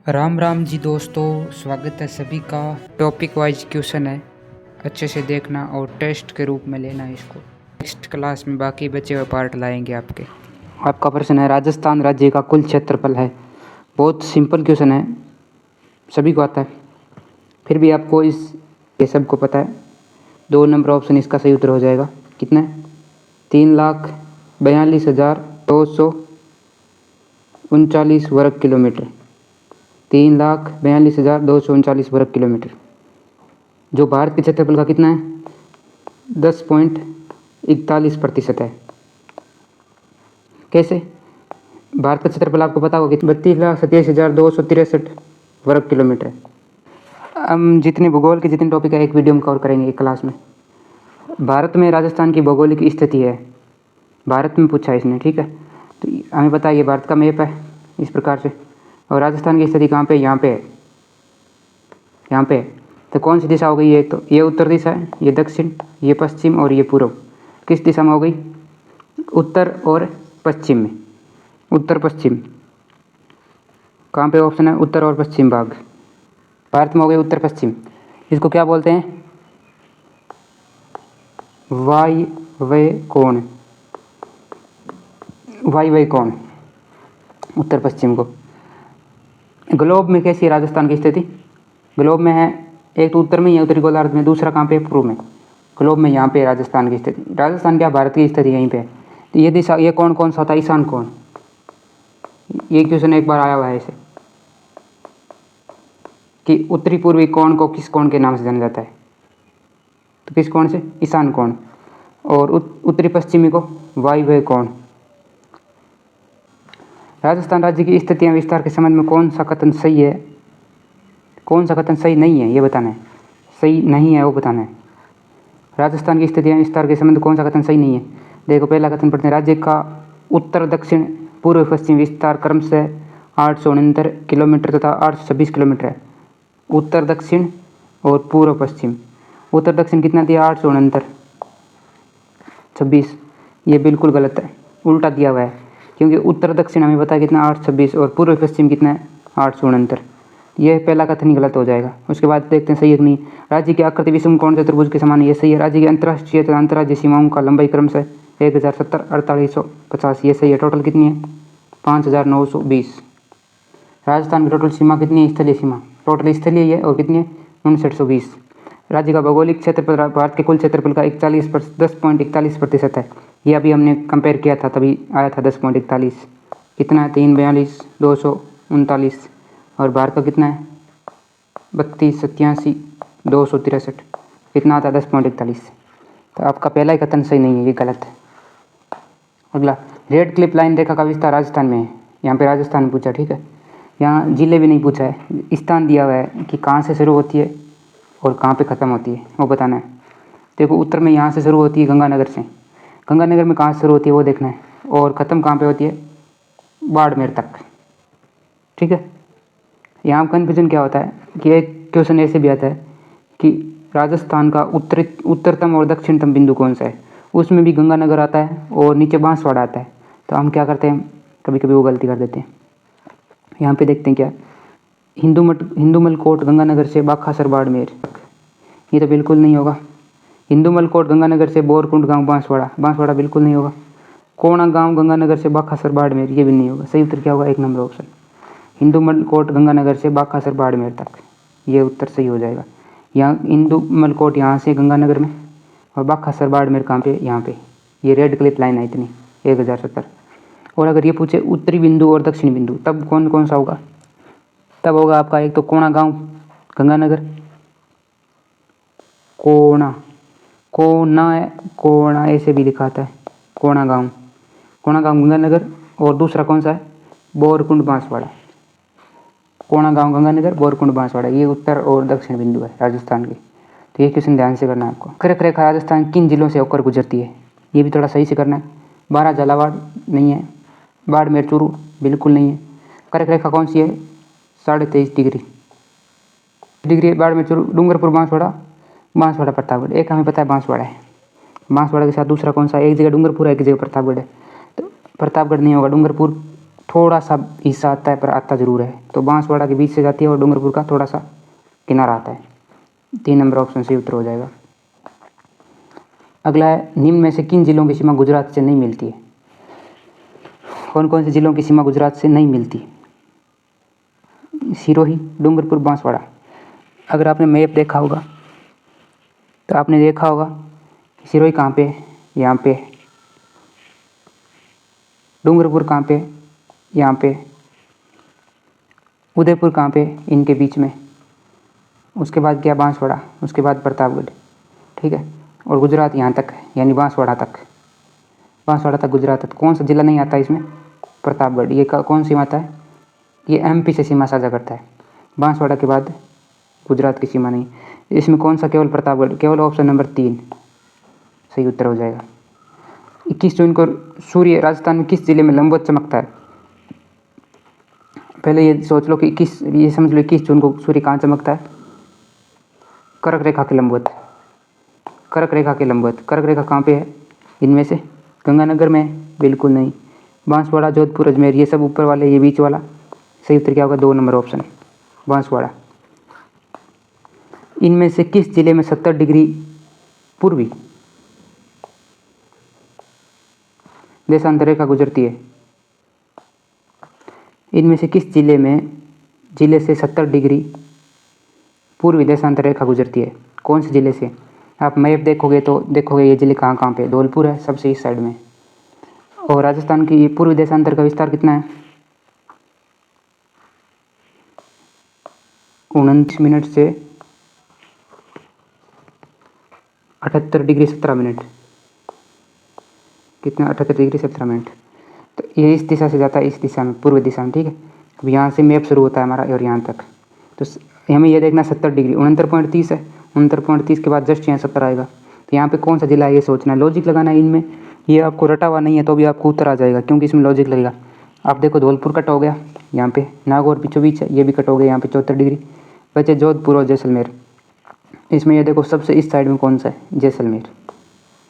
राम राम जी दोस्तों, स्वागत है सभी का। टॉपिक वाइज क्वेश्चन है, अच्छे से देखना और टेस्ट के रूप में लेना इसको। नेक्स्ट क्लास में बाकी बचे हुए पार्ट लाएंगे आपके। आपका प्रश्न है, राजस्थान राज्य का कुल क्षेत्रफल है। बहुत सिंपल क्वेश्चन है, सभी को आता है, फिर भी आपको ये सबको पता है। 2 नंबर ऑप्शन इसका सही उत्तर हो जाएगा। कितना है? 3,42,239 वर्ग किलोमीटर। 3,42,239 वर्ग किलोमीटर, जो भारत के क्षेत्रफल का कितना है? 10.41% है। कैसे? भारत का क्षेत्रफल आपको पता होगा कि 32,27,263 वर्ग किलोमीटर है। हम जितने भूगोल के जितने टॉपिक है एक वीडियो में कवर करेंगे एक क्लास में। भारत में राजस्थान की भौगोलिक स्थिति है, भारत में पूछा है इसने, ठीक है। तो हमें पता है ये भारत का मैप है इस प्रकार से, और राजस्थान की स्थिति कहाँ पे? यहाँ पे है, यहाँ पे। तो कौन सी दिशा हो गई? ये तो ये उत्तर दिशा है, ये दक्षिण, ये पश्चिम और ये पूर्व। किस दिशा में हो गई? उत्तर और पश्चिम में। उत्तर पश्चिम कहाँ पे ऑप्शन है? उत्तर और पश्चिम भाग भारत में हो गए उत्तर पश्चिम। इसको क्या बोलते हैं? वायव्य कोण। वायव्य कोण उत्तर पश्चिम को। ग्लोब में कैसी है राजस्थान की स्थिति? ग्लोब में है, एक तो उत्तर में है उत्तरी गोलार्ध में, दूसरा कहाँ पे? पूर्व में। ग्लोब में यहाँ पे राजस्थान की स्थिति, राजस्थान क्या भारत की स्थिति यहीं पे है। तो ये दिशा, ये कौन कौन सा होता है? ईशान कोण। ये क्वेश्चन एक बार आया हुआ है ऐसे कि उत्तरी पूर्वी कोण को किस कोण के नाम से जाना जाता है? तो किस कोण से? ईशान कोण। और उत्तरी पश्चिमी को वायव्य कोण। राजस्थान राज्य की स्थितियाँ विस्तार के संबंध में कौन सा कथन सही है, कौन सा कथन सही नहीं है, ये बताना है। सही नहीं है वो बताना है। राजस्थान की स्थितियाँ विस्तार के संबंध में कौन सा कथन सही नहीं है? देखो, पहला कथन पढ़ते हैं, राज्य का उत्तर दक्षिण पूर्व पश्चिम विस्तार क्रमशः 869 किलोमीटर तथा 826 किलोमीटर है। उत्तर दक्षिण और पूर्व पश्चिम। उत्तर दक्षिण कितना दिया? 869, 26। ये बिल्कुल गलत है, उल्टा दिया हुआ है, क्योंकि उत्तर दक्षिण हमें पता है कितना? 826, और पूर्व पश्चिम कितना है? 869। यह पहला कथन ही गलत हो जाएगा। उसके बाद देखते हैं सही है कि नहीं। राज्य की आकृति विषम कोण चतुर्भुज के समान है, ये सही है। राज्य की अंतर्राष्ट्रीय तथा अंतर्राज्यीय सीमाओं का लंबाई क्रमशः 1070, 4850, ये सही है। टोटल कितनी है? 5920। राजस्थान की टोटल सीमा कितनी है? स्थलीय सीमा टोटल स्थलीय है, और कितनी है? 5920। राज्य का भौगोलिक क्षेत्रफल भारत के कुल क्षेत्रफल का 10.41% है। ये अभी हमने कंपेयर किया था, तभी आया था 10.41। कितना है? 3,42,239, और भारत का कितना है? 32,87,263। कितना आता है? 10.41। तो आपका पहला ही कथन सही नहीं है, ये गलत है। अगला, रेड क्लिफ लाइन रेखा का विस्तार राजस्थान में है। यहाँ पे राजस्थान में पूछा, ठीक है। यहाँ जिले भी नहीं पूछा है, स्थान दिया हुआ है कि कहाँ से शुरू होती है और कहाँ पे ख़त्म होती है, वो बताना है। देखो, उत्तर में यहाँ से शुरू होती है गंगानगर से, गंगानगर में कहाँ से शुरू होती है वो देखना है, और ख़त्म कहाँ पे होती है? बाड़मेर तक, ठीक है। यहाँ कन्फ्यूजन क्या होता है कि एक क्वेश्चन ऐसे भी आता है कि राजस्थान का उत्तरतम और दक्षिणतम बिंदु कौन सा है, उसमें भी गंगानगर आता है और नीचे बांसवाड़ा आता है। तो हम क्या करते हैं, कभी कभी वो गलती कर देते हैं। यहाँ पे देखते हैं क्या, हिंदूमल कोट गंगानगर से बाखासर बाड़मेर, ये तो बिल्कुल नहीं होगा। हिंदूमल कोट गंगानगर से बोरकुंड गांव बांसवाड़ा, बांसवाड़ा बिल्कुल नहीं होगा। कोणा गांव गंगानगर से बाखासर बाड़मेर, ये भी नहीं होगा। सही उत्तर क्या होगा? 1 number option, Hindumalkot Ganganagar से बाखासर बाड़मेर तक, ये उत्तर सही हो जाएगा। यहाँ हिंदूमल कोट यहाँ से गंगानगर में, और बाखासर बाड़मेर कहाँ पे? यहाँ पे। ये रेड क्लिप लाइन है इतनी, 1070। और अगर ये पूछे उत्तरी बिंदु और दक्षिणी बिंदु, तब कौन कौन सा होगा? तब होगा आपका एक तो कोणा गांव गंगानगर, कोणा कोणा ऐसे भी लिखाता है, कोणा गांव गंगानगर। और दूसरा कौन सा है? बोरकुंड बांसवाड़ा। कोणा गांव गंगानगर, बोरकुंड बांसवाड़ा, ये उत्तर और दक्षिण बिंदु है राजस्थान के। तो ये क्वेश्चन ध्यान से करना है आपको। कर्क रेखा राजस्थान किन जिलों से होकर गुजरती है, ये भी थोड़ा सही से करना है। 12 झालावाड़ नहीं है, बाड़मेर चूरू बिल्कुल नहीं है। कर्क रेखा कौन सी है? 23.5 डिग्री बाड़मेर चूरू, डूंगरपुर बांसवाड़ा प्रतापगढ़। एक हमें पता है बांसवाड़ा है, बांसवाड़ा के साथ दूसरा कौन सा? एक जगह डूंगरपुर है, एक जगह प्रतापगढ़ है। तो प्रतापगढ़ नहीं होगा, डूंगरपुर थोड़ा सा हिस्सा आता है पर आता ज़रूर है। तो बांसवाड़ा के बीच से जाती है और डूंगरपुर का थोड़ा सा किनारा आता है। 3 नंबर ऑप्शन सही उत्तर हो जाएगा। अगला है, निम्न में से किन जिलों की सीमा गुजरात से नहीं मिलती है? कौन कौन से जिलों की सीमा गुजरात से नहीं मिलती? सिरोही, डूंगरपुर, बांसवाड़ा। अगर आपने मैप देखा होगा तो आपने देखा होगा कि सिरोही कहाँ पे है? यहाँ पे। डूंगरपुर कहाँ पे? यहाँ पे। उदयपुर कहाँ पे? इनके बीच में। उसके बाद क्या? बांसवाड़ा, उसके बाद प्रतापगढ़, ठीक है। और गुजरात यहाँ तक है, यानी बांसवाड़ा तक। बांसवाड़ा तक गुजरात तक। कौन सा जिला नहीं आता इसमें? प्रतापगढ़। ये कौन सीमा आता है? ये एमपी से सीमा साझा करता है। बांसवाड़ा के बाद गुजरात की सीमा नहीं। इसमें कौन सा? केवल प्रतापगढ़। केवल ऑप्शन नंबर 3 सही उत्तर हो जाएगा। 21 जून को सूर्य राजस्थान में किस जिले में लंबवत चमकता है? पहले ये सोच लो कि ये समझ लो 21 जून को सूर्य कहाँ चमकता है? कर्क रेखा के लंबवत। कर्क रेखा के लंबवत। कर्क रेखा कहाँ पे है इनमें से? गंगानगर में? बिल्कुल नहीं। बांसवाड़ा, जोधपुर, अजमेर, ये सब ऊपर वाले, ये बीच वाला। सही उत्तर क्या होगा? 2 नंबर ऑप्शन, बांसवाड़ा। इनमें से किस जिले में 70 डिग्री पूर्वी देशांतर रेखा गुजरती है? इनमें से किस जिले से 70 डिग्री पूर्वी देशांतर रेखा गुजरती है? कौन से जिले से? आप मैप देखोगे तो देखोगे ये जिले कहाँ कहाँ पे? धौलपुर है सबसे इस साइड में। और राजस्थान की पूर्वी देशांतर का विस्तार कितना है? 29 मिनट से 78 डिग्री 17 मिनट। कितना? 78 डिग्री 17 मिनट। तो ये इस दिशा से जाता है, इस दिशा में, पूर्व दिशा में, ठीक है। अब यहाँ से मैप शुरू होता है हमारा और यहाँ तक। तो हमें ये देखना 70 डिग्री, 69.30 है। 69.30 के बाद जस्ट यहाँ 70 आएगा। तो यहाँ पे कौन सा जिला है ये सोचना है, लॉजिक लगाना है इनमें। ये आपको रटा हुआ नहीं है तो भी आपको उत्तर आ जाएगा, क्योंकि इसमें लॉजिक लगेगा। आप देखो धौलपुर कट हो गया, यहाँ पे नागौर बीचों बीच है, ये भी कट हो गया यहाँ पे 74 डिग्री। बचे जोधपुर और जैसलमेर। इसमें ये देखो सबसे इस साइड में कौन सा है? जैसलमेर।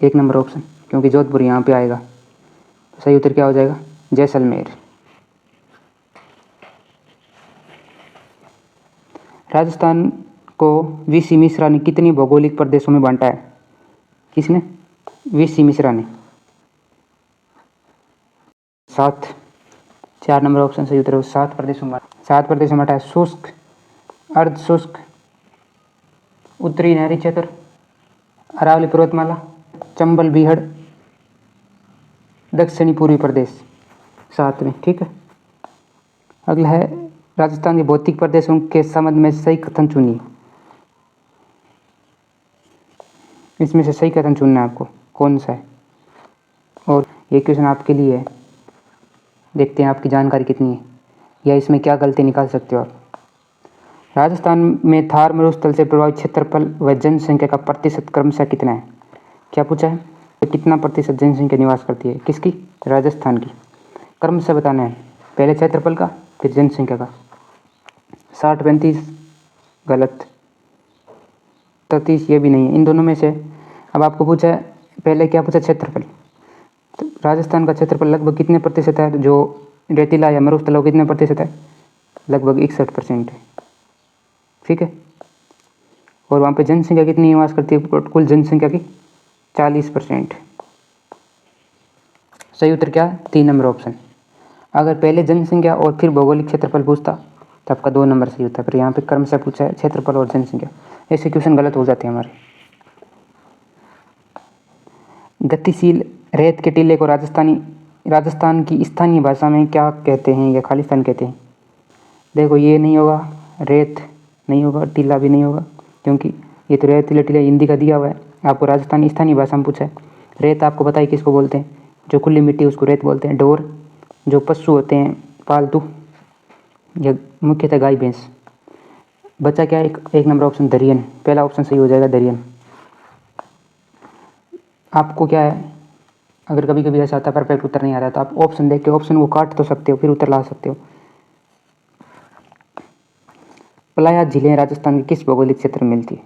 1 नंबर ऑप्शन, क्योंकि जोधपुर यहाँ पे आएगा। तो सही उत्तर क्या हो जाएगा? जैसलमेर। राजस्थान को वीसी मिश्रा ने कितनी भौगोलिक प्रदेशों में बांटा है? किसने? वीसी मिश्रा ने। 7। 4 नंबर ऑप्शन सही उत्तर है। 7 प्रदेशों में 7 प्रदेशों में बांटा है। शुष्क, अर्ध शुष्क, उत्तरी नहरी क्षेत्र, अरावली पर्वतमाला, चंबल बीहड़, दक्षिणी पूर्वी प्रदेश। 7 में, ठीक है। अगला है, राजस्थान के भौतिक प्रदेशों के संबंध में सही कथन चुनिए। इसमें से सही कथन चुनना है आपको, कौन सा है। और ये क्वेश्चन आपके लिए है, देखते हैं आपकी जानकारी कितनी है या इसमें क्या गलती निकाल सकते हो आप। राजस्थान में थार मरुस्थल से प्रभावित क्षेत्रफल व जनसंख्या का प्रतिशत क्रमशः कितना है? क्या पूछा है? तो कितना प्रतिशत जनसंख्या निवास करती है? किसकी? राजस्थान की। क्रमशः बताना है, पहले क्षेत्रफल का फिर जनसंख्या का। 60-35 गलत, 33 ये भी नहीं है, इन दोनों में से। अब आपको पूछा है, पहले क्या पूछा? क्षेत्रफल। तो राजस्थान का क्षेत्रफल लगभग कितने प्रतिशत है? जो रेतीला या मरुस्थल हो कितने प्रतिशत है? लगभग 61% है, ठीक है। और वहाँ पे जनसंख्या कितनी निवास करती है? कुल जनसंख्या की 40%। सही उत्तर क्या? 3 नंबर ऑप्शन। अगर पहले जनसंख्या और फिर भौगोलिक क्षेत्रफल पूछता तो आपका 2 नंबर सही होता है, पर यहाँ पे क्रम से पूछा है क्षेत्रफल और जनसंख्या। ऐसे क्वेश्चन गलत हो जाते हैं हमारे। गतिशील रेत के टीले को राजस्थान की स्थानीय भाषा में क्या कहते हैं या खालिस्तान कहते हैं? देखो ये नहीं होगा, रेत नहीं होगा, टीला भी नहीं होगा, क्योंकि ये तो रेत टीला हिंदी का दिया हुआ है। आपको राजस्थानी स्थानीय भाषा में पूछा है। रेत आपको बताइए किसको बोलते हैं? जो खुली मिट्टी उसको रेत बोलते हैं। ढोर जो पशु होते हैं पालतू, या मुख्यतः गाय भैंस। बचा क्या? एक नंबर ऑप्शन दरियन। पहला ऑप्शन सही हो जाएगा, दरियन। आपको क्या है, अगर कभी कभी ऐसा आता है परफेक्ट उत्तर नहीं आ रहा तो आप ऑप्शन देख के ऑप्शन को काट तो सकते हो, फिर उत्तर ला सकते हो। प्लाया झीलें राजस्थान के किस भौगोलिक क्षेत्र में मिलती है?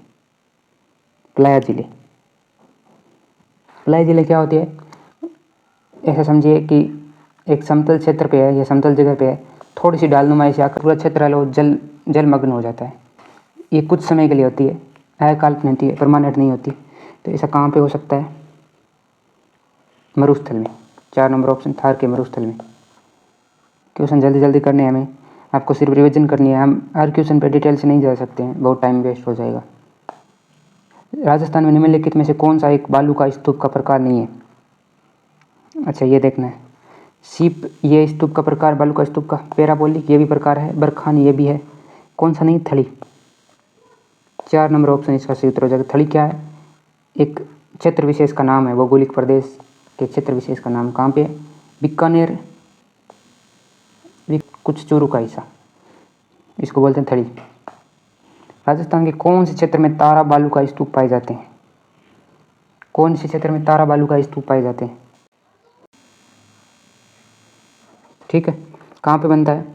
प्लाया झीलें। प्लाया झीलें क्या होती है? ऐसा समझिए कि एक समतल क्षेत्र पे है या समतल जगह पे है, थोड़ी सी ढालनुमाई से आकर पूरा क्षेत्र है वो जलमग्न हो जाता है। ये कुछ समय के लिए होती है, अकाल्पनिक होती है, परमानेंट नहीं होती। तो ऐसा कहाँ पे हो सकता है? मरुस्थल में। 4 नंबर ऑप्शन थार के मरुस्थल में। क्वेश्चन जल्दी जल्दी करने हैं हमें, आपको सिर्फ रिविजन करनी है। हम हर क्वेश्चन पे डिटेल से नहीं जा सकते हैं, बहुत टाइम वेस्ट हो जाएगा। राजस्थान में निम्नलिखित में से कौन सा एक बालू का स्तूप का प्रकार नहीं है? अच्छा ये देखना है, सीप ये स्तूप का प्रकार बालू का स्तूप का, पैराबोलिक ये भी प्रकार है, बरखानी ये भी है, कौन सा नहीं? थली। 4 नंबर ऑप्शन इसका सही उत्तर हो जाएगा। थली क्या है? एक क्षेत्र विशेष का नाम है, भौगोलिक प्रदेश के क्षेत्र विशेष का नाम। कहाँ पे? बीकानेर, कुछ चूरू का हिस्सा, इसको बोलते हैं थली। राजस्थान के कौन से क्षेत्र में तारा बालू का स्तूप पाए जाते हैं? कौन से क्षेत्र में तारा बालू का स्तूप पाए जाते हैं? ठीक है, कहाँ पे बनता है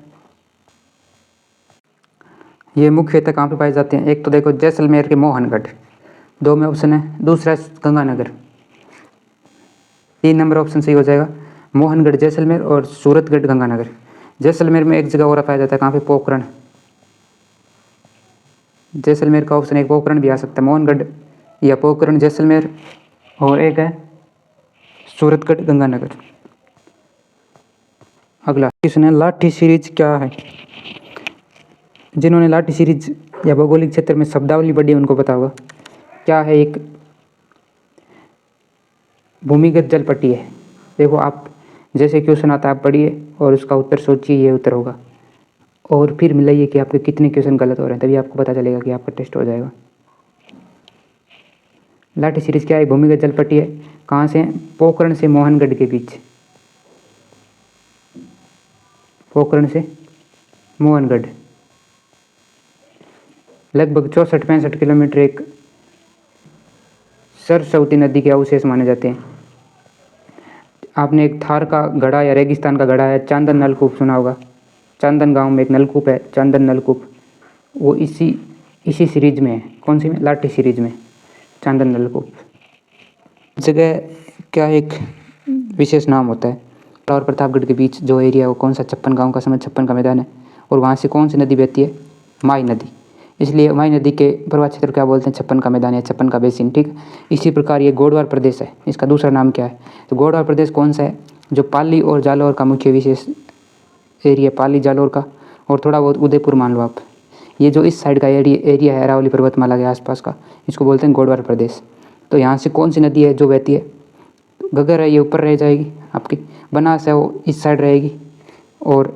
ये? मुख्यतः कहाँ पे पाए जाते हैं? एक तो देखो जैसलमेर के मोहनगढ़, 2 में ऑप्शन है, दूसरा गंगानगर। 3 नंबर ऑप्शन सही हो जाएगा, मोहनगढ़ जैसलमेर और सूरतगढ़ गंगानगर। जैसलमेर में एक जगह और पाया जाता है, कहाँ पे? पोखरण। जैसलमेर का ऑप्शन एक पोखरण भी आ सकता है, मोहनगढ़ या पोखरण जैसलमेर, और एक है सूरतगढ़ गंगानगर। अगला क्वेश्चन है, लाठी सीरीज क्या है? जिन्होंने लाठी सीरीज या भौगोलिक क्षेत्र में शब्दावली पढ़ी उनको पता होगा क्या है। एक भूमिगत जल पट्टी है। देखो आप जैसे क्वेश्चन आता है आप पढ़िए और उसका उत्तर सोचिए, ये उत्तर होगा, और फिर मिलाइए कि आपके कितने क्वेश्चन गलत हो रहे हैं, तभी आपको पता चलेगा कि आपका टेस्ट हो जाएगा। लाठी सीरीज क्या है? भूमिगत जल पट्टी है। कहाँ से? पोखरण से मोहनगढ़ के बीच। पोखरण से मोहनगढ़ लगभग 64-65 किलोमीटर एक सरस्वती नदी के अवशेष माने जाते हैं। आपने एक थार का घड़ा या रेगिस्तान का घड़ा है, चांदन नलकूप सुना होगा। चांदन गांव में एक नलकूप है, चांदन नलकूप, वो इसी सीरीज में है। कौन सी में? लाठी सीरीज में चांदन नलकूप। जगह क्या एक विशेष नाम होता है। और प्रतापगढ़ के बीच जो एरिया है वो कौन सा? 56 गाँव का समय 56 का मैदान है। और वहाँ से कौन सी नदी बहती है? माई नदी। इसलिए माई नदी के प्रवाह क्षेत्र क्या बोलते हैं? 56 का मैदान या 56 का बेसिन। ठीक, इसी प्रकार ये गोडवार प्रदेश है, इसका दूसरा नाम क्या है? तो गोडवार प्रदेश कौन सा है? जो पाली और जालौर का मुख्य विशेष एरिया, पाली जालौर का, और थोड़ा बहुत उदयपुर मान लो आप। ये जो इस साइड का एरिया है अरावली पर्वतमाला के आसपास का, इसको बोलते हैं गोडवार प्रदेश। तो यहाँ से कौन सी नदी है जो बहती है? घग्गर है, ये ऊपर रह जाएगी आपकी। बनास है वो इस साइड रहेगी। और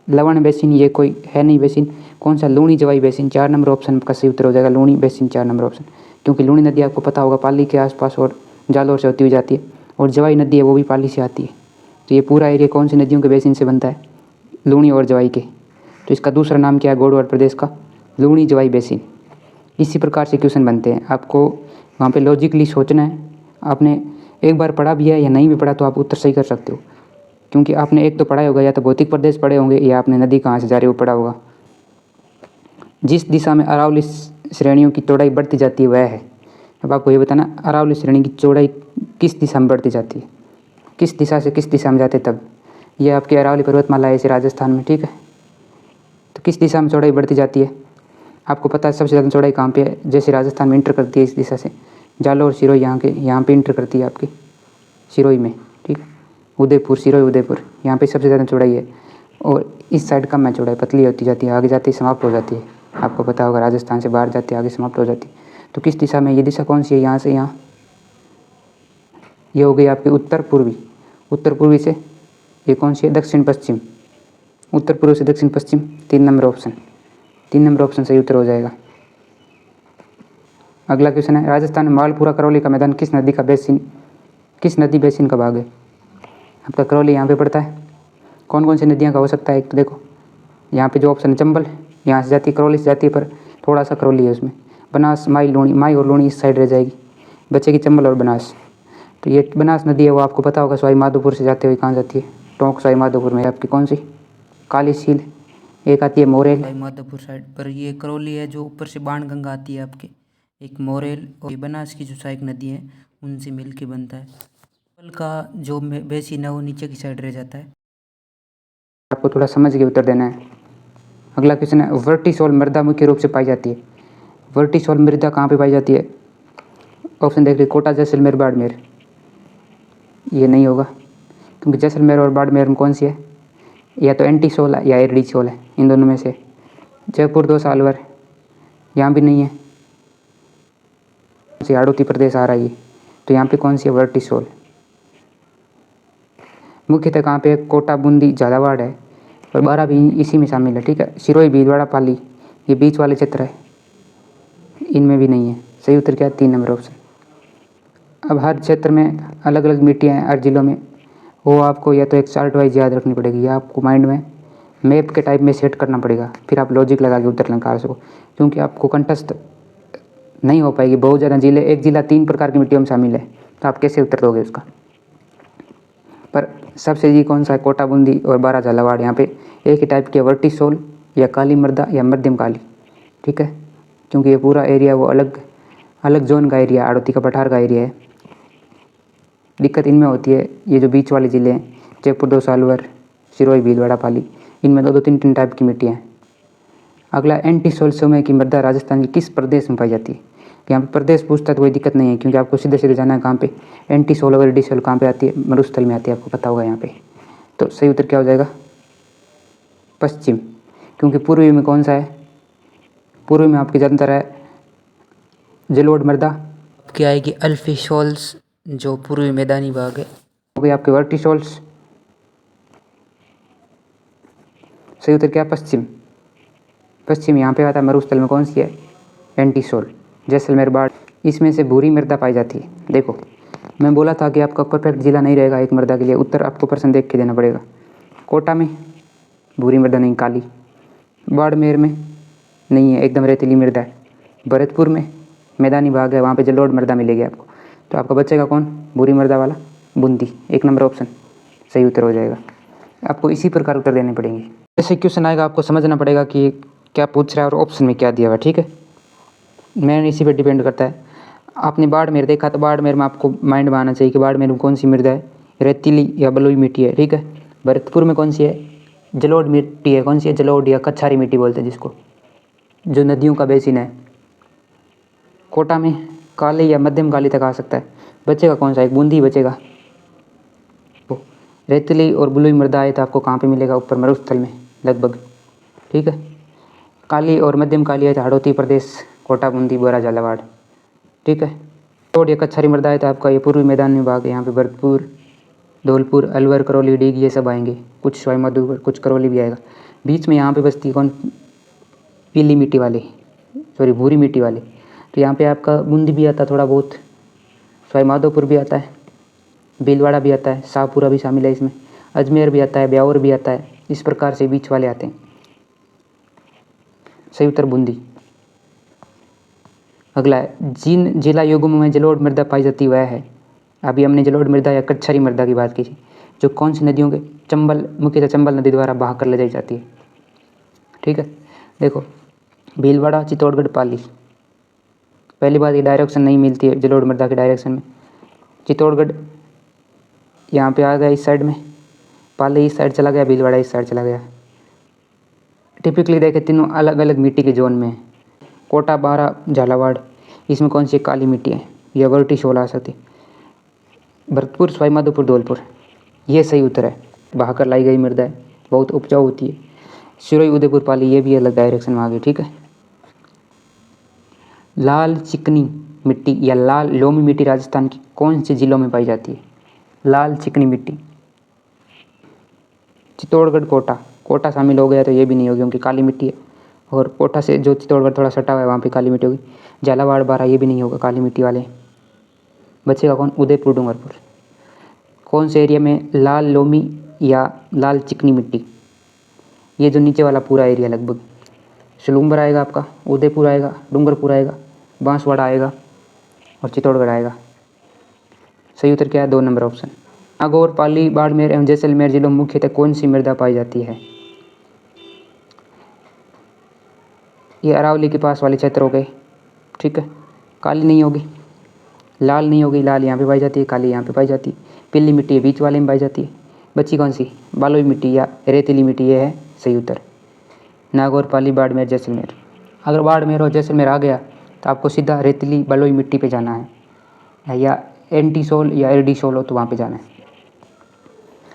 लवण बेसिन ये कोई है नहीं बेसिन, कौन सा? लूणी जवाई बेसिन। 4 नंबर ऑप्शन का सही उत्तर हो जाएगा, लूणी बेसिन 4 नंबर ऑप्शन। क्योंकि लूणी नदी आपको पता होगा पाली के आसपास और जालौर से होती हुई जाती है, और जवाई नदी है वो भी पाली से आती है। तो ये पूरा एरिया कौन सी नदियों के बेसिन से बनता है? लूणी और जवाई के। तो इसका दूसरा नाम क्या है गोडवार प्रदेश का? लूणी जवाई बेसिन। इसी प्रकार से क्वेश्चन बनते हैं, आपको वहाँ पे लॉजिकली सोचना है। आपने एक बार पढ़ा भी है या नहीं भी पढ़ा तो आप उत्तर सही कर सकते हो, क्योंकि आपने एक तो पढ़ा होगा, या तो भौतिक प्रदेश पढ़े होंगे या आपने नदी कहाँ से जा रही है वो पढ़ा होगा। जिस दिशा में अरावली श्रेणियों की चौड़ाई बढ़ती जाती है वह है। अब आपको ये बताना अरावली श्रेणी की चौड़ाई किस दिशा में बढ़ती जाती है, किस दिशा से किस दिशा में जाते तब। ये आपकी अरावली पर्वतमाला है इसे राजस्थान में, ठीक है। तो किस दिशा में चौड़ाई बढ़ती जाती है आपको पता है। सबसे ज़्यादा चौड़ाई कहाँ पे है? जैसे राजस्थान में इंटर करती है इस दिशा से, जालौर सिरोही यहाँ पे इंटर करती है आपकी सिरोही में, ठीक है। उदयपुर, सिरोही उदयपुर, यहाँ पे सबसे ज़्यादा चौड़ाई है। और इस साइड कम है चौड़ाई, पतली होती जाती है, आगे जाती समाप्त हो जाती है। आपको पता होगा राजस्थान से बाहर जाती है आगे समाप्त हो जाती है। तो किस दिशा में? ये दिशा कौन सी है? यहाँ से यहाँ, ये हो गई आपकी उत्तर पूर्वी। उत्तर पूर्वी से ये कौन सी है? दक्षिण पश्चिम। उत्तर पूर्व से दक्षिण पश्चिम, 3 नंबर ऑप्शन। 3 नंबर ऑप्शन सही उत्तर हो जाएगा। अगला क्वेश्चन है, राजस्थान में मालपुरा करौली का मैदान किस नदी बेसिन का भाग है? आपका करौली यहाँ पे पड़ता है। कौन कौन सी नदियाँ का हो सकता है? एक तो देखो यहाँ पे जो ऑप्शन है चंबल, यहाँ से जाती है, करौली से जाती है, पर थोड़ा सा करौली है उसमें। बनास, माई, लूणी, माई और लूणी इस साइड रह जाएगी, बचेगी चंबल और बनास। तो ये बनास नदी है वो आपको पता होगा, सवाई माधोपुर से जाते हुए कहाँ जाती है? टोंक सवाई माधोपुर में। आपकी कौन सी? काली सील, एक आती है मोरेल सवाई माधोपुर साइड पर। ये करौली है जो ऊपर से बाणगंगा आती है आपके, एक मोरेल और ये बनास की जो सहायक नदी है उनसे मिल के बनता है। चंबल का जो बेसिन है वो नीचे की साइड रह जाता है। आपको थोड़ा समझ के उत्तर देना है। अगला क्वेश्चन है, वर्टिसोल मृदा मुख्य रूप से पाई जाती है। वर्टिसोल मृदा कहाँ पे पाई जाती है? ऑप्शन देख लीजिए, कोटा, जैसलमेर, बाड़मेर। ये नहीं होगा, क्योंकि जैसलमेर और बाड़मेर में कौन सी है? या तो एंटीसोल है या एर्डिसोल है, इन दोनों में से। जयपुर, दो सालवर, यहाँ भी नहीं है। हाड़ौती प्रदेश आ रहा है ये, तो यहाँ पे कौन सी है? वर्टिसोल। मुख्यतः कहाँ पे? कोटा, बूंदी, झालावाड़ है, और 12 भी इसी में शामिल है। ठीक है, सिरोही, भीलवाड़ा, पाली, ये बीच वाले क्षेत्र है, इनमें भी नहीं है। सही उत्तर क्या है? 3 नंबर ऑप्शन। अब हर क्षेत्र में अलग अलग मिट्टियाँ हैं, हर जिलों में, वो आपको या तो एक चार्ट वाइज याद रखनी पड़ेगी, या आपको माइंड में मैप के टाइप में सेट करना पड़ेगा, फिर आप लॉजिक लगा के उत्तर निकाल सको, क्योंकि आपको कंठस्थ नहीं हो पाएगी। बहुत ज़्यादा जिले, एक जिला 3 प्रकार की मिट्टियों में शामिल है, तो आप कैसे उत्तर दोगे उसका? पर सबसे जी कौन सा है? कोटा, बूंदी और 12 झालावाड़। यहाँ पे एक ही टाइप की वर्टिसोल या काली मृदा या मध्यम काली। ठीक है, क्योंकि ये पूरा एरिया वो अलग अलग जोन का एरिया, आड़ती का पठार का एरिया है। दिक्कत इनमें होती है, ये जो बीच वाले ज़िले हैं, जयपुर, दो सालवर, सिरोही, भीलवाड़ा, पाली, इनमें दो 3 टाइप की मिट्टियाँ हैं। अगला, एंटीसोल समूह की मृदा राजस्थान के किस प्रदेश में पाई जाती है? यहाँ पे प्रदेश पूछता है तो कोई दिक्कत नहीं है, क्योंकि आपको सीधे सीधे जाना है कहाँ पे। एंटीसोल और एर्डिसोल कहाँ पे आती है? मरुस्थल में आती है, आपको पता होगा यहाँ पे। तो सही उत्तर क्या हो जाएगा? पश्चिम, क्योंकि पूर्वी में कौन सा है? पूर्वी में आपकी ज़्यादातर है जलोढ़ मृदा, क्या आएगी? अल्फिसोल्स, जो पूर्वी मैदानी भाग है। हो गई आपके वर्टिसोल्स। सही उत्तर क्या? पश्चिम। पश्चिम यहाँ पे आता है। मरुस्थल में कौन सी है? एंटीसोल। जैसलमेर, बाढ़, इसमें से भूरी मृदा पाई जाती है। देखो, मैं बोला था कि आपका परफेक्ट जिला नहीं रहेगा एक मृदा के लिए, उत्तर आपको प्रश्न देख के देना पड़ेगा। कोटा में भूरी मृदा नहीं, काली। बाड़मेर में नहीं है, एकदम रेतीली मृदा है। भरतपुर में मैदानी भाग है, वहाँ पे जलोढ़ मृदा मिलेगी आपको। तो आपका बचेगा कौन? भूरी मृदा वाला, बूंदी। 1 नंबर ऑप्शन सही उत्तर हो जाएगा। आपको इसी प्रकार उत्तर देने पड़ेंगे। जैसे क्वेश्चन आएगा आपको समझना पड़ेगा कि क्या पूछ रहा है और ऑप्शन में क्या दिया हुआ है। ठीक है, मैंने इसी पर डिपेंड करता है। आपने बाड़मेर देखा तो बाड़मेर में आपको माइंड में आना चाहिए कि बाड़मेर में कौन सी मृदा है? रेतीली या बलुई मिट्टी है। ठीक है, भरतपुर में कौन सी है? जलोढ़ मिट्टी है। कौन सी है? जलोढ़ या कच्छारी मिट्टी बोलते हैं जिसको, जो नदियों का बेसिन है। कोटा में काली या मध्यम काली तक आ सकता है। बचेगा कौन सा? एक बूंदी बचेगा। तो रेतीली और बलुई मृदा है तो आपको कहाँ पे मिलेगा? ऊपर मरुस्थल में लगभग। ठीक है, काली और मध्यम काली है तो हाड़ौती प्रदेश, कोटा, बूंदी, बोरा, झालावाड़। ठीक है, जलोढ़ या कच्छारी मृदा है तो आपका ये पूर्वी मैदान में भाग है, यहाँ पे भरतपुर, धौलपुर, अलवर, करौली, डीग, ये सब आएंगे। कुछ सवाई माधोपुर, कुछ करौली भी आएगा। बीच में यहाँ पे बसती है कौन? पीली मिट्टी वाले, सॉरी भूरी मिट्टी वाले। तो यहाँ पे आपका बूंदी भी आता है थोड़ा बहुत, सवाई माधोपुर भी आता है, भीलवाड़ा भी आता है, शाहपुरा भी शामिल है इसमें, अजमेर भी आता है, ब्यावर भी आता है। इस प्रकार से बीच वाले आते हैं। सही उत्तर बूंदी। अगला है, जिन जिला युग्म में जलोढ़ मृदा पाई जाती वह है। अभी हमने जलोढ़ मृदा या कच्छारी मृदा की बात की थी, जो कौन सी नदियों के? चंबल, मुख्यतः चंबल नदी द्वारा बहा कर ले जाई जाती है। ठीक है, देखो, भीलवाड़ा, चित्तौड़गढ़, पाली। पहली बात, ये डायरेक्शन नहीं मिलती है जलोढ़ मृदा के डायरेक्शन में। चित्तौड़गढ़ यहाँ पे आ गया इस साइड में, पाली इस साइड चला गया, भीलवाड़ा इस साइड चला गया। टिपिकली देखे तीनों अलग अलग मिट्टी के जोन में है। कोटा, बारा, झालावाड़, इसमें कौन सी काली मिट्टी है या वर्टिसोल आ सकती है। भरतपुर, सवाई माधोपुर, धौलपुर, ये सही उत्तर है। बहाकर लाई गई मृदा है, बहुत उपजाऊ होती है। सिरोही, उदयपुर, पाली, ये भी अलग डायरेक्शन में आ गई। ठीक है, लाल चिकनी मिट्टी या लाल लोमी मिट्टी राजस्थान की कौन से जिलों में पाई जाती है? लाल चिकनी मिट्टी, चित्तौड़गढ़, कोटा। कोटा शामिल हो गया तो ये भी नहीं होगी, क्योंकि काली मिट्टी है, और कोटा से जो चित्तौड़गढ़ थोड़ा सटा हुआ है वहाँ पे काली मिट्टी होगी। झालावाड़, बारा, ये भी नहीं होगा काली मिट्टी वाले। बचेगा कौन? उदयपुर, डूंगरपुर। कौन से एरिया में लाल लोमी या लाल चिकनी मिट्टी? ये जो नीचे वाला पूरा एरिया लगभग, सलूम्बर आएगा आपका, उदयपुर आएगा, डूंगरपुर आएगा, बांसवाड़ा आएगा और चित्तौड़गढ़ आएगा। सही उत्तर क्या है? 2 नंबर ऑप्शन। नागौर, पाली, बाड़मेर एवं जैसलमेर जिलों में मुख्यतः कौन सी मृदा पाई जाती है? ये अरावली के पास वाले क्षेत्र हो गए। ठीक है, काली नहीं होगी, लाल नहीं होगी, लाल यहाँ पे पाई जाती है, काली यहाँ पे पाई जाती है। पीली मिट्टी बीच वाले में पाई जाती है। बची कौन सी, बलुई मिट्टी या रेतीली मिट्टी, ये है सही उत्तर। नागौर, पाली, बाड़मेर, जैसलमेर। अगर बाड़मेर और जैसलमेर आ गया तो आपको सीधा रेतीली बलुई मिट्टी पे जाना है, या एंटीसोल या एर्डीसोल हो तो वहाँ पे जाना है।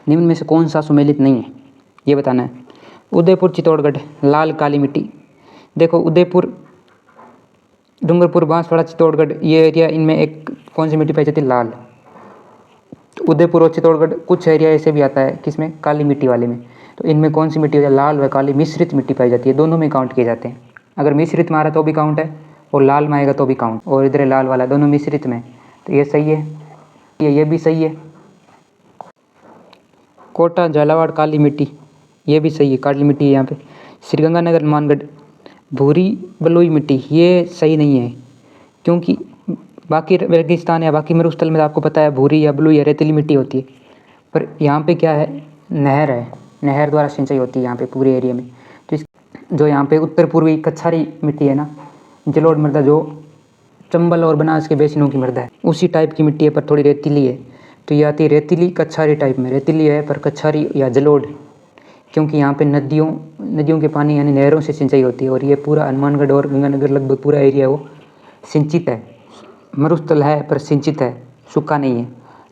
निम्न में से कौन सा सुमेलित नहीं है, ये बताना है। उदयपुर, चित्तौड़गढ़, लाल काली मिट्टी। देखो उदयपुर, डूंगरपुर, बांसवाड़ा, चित्तौड़गढ़, ये एरिया, इनमें एक कौन सी मिट्टी पाई जाती है, लाल। उदयपुर और चित्तौड़गढ़ कुछ एरिया ऐसे भी आता है किसमें, काली मिट्टी वाले में। तो इनमें कौन सी मिट्टी हो जाए, लाल व काली मिश्रित मिट्टी पाई जाती है, दोनों में काउंट किए जाते हैं। अगर मिश्रित में आ रहा तो भी काउंट है, और लाल में आएगा तो भी काउंट, और इधर लाल वाला, दोनों मिश्रित में, तो ये सही है, ये भी सही है। कोटा, झालावाड़, काली मिट्टी, ये भी सही है, काली मिट्टी है यहाँ पे। श्रीगंगानगर, हनुमानगढ़, भूरी बलुई मिट्टी, ये सही नहीं है, क्योंकि बाकी रेगिस्तान या बाकी मरुस्थल में आपको पता है भूरी या बलुई या रेतीली मिट्टी होती है, पर यहाँ पे क्या है, नहर है, नहर द्वारा सिंचाई होती है यहाँ पे पूरे एरिया में। तो इस जो यहाँ पे उत्तर पूर्वी कच्छारी मिट्टी है ना, जलोढ़ मृदा, जो चंबल और बनास के बेसिनों की मृदा है, उसी टाइप की मिट्टी है, पर थोड़ी रेतीली है। तो ये आती है रेतीली कच्छारी टाइप में, रेतीली है पर कच्छारी या जलोढ़, क्योंकि यहाँ पे नदियों के पानी यानी नहरों से सिंचाई होती है, और ये पूरा हनुमानगढ़ और गंगानगर लगभग पूरा एरिया वो सिंचित है, मरुस्थल है पर सिंचित है, सूखा नहीं है,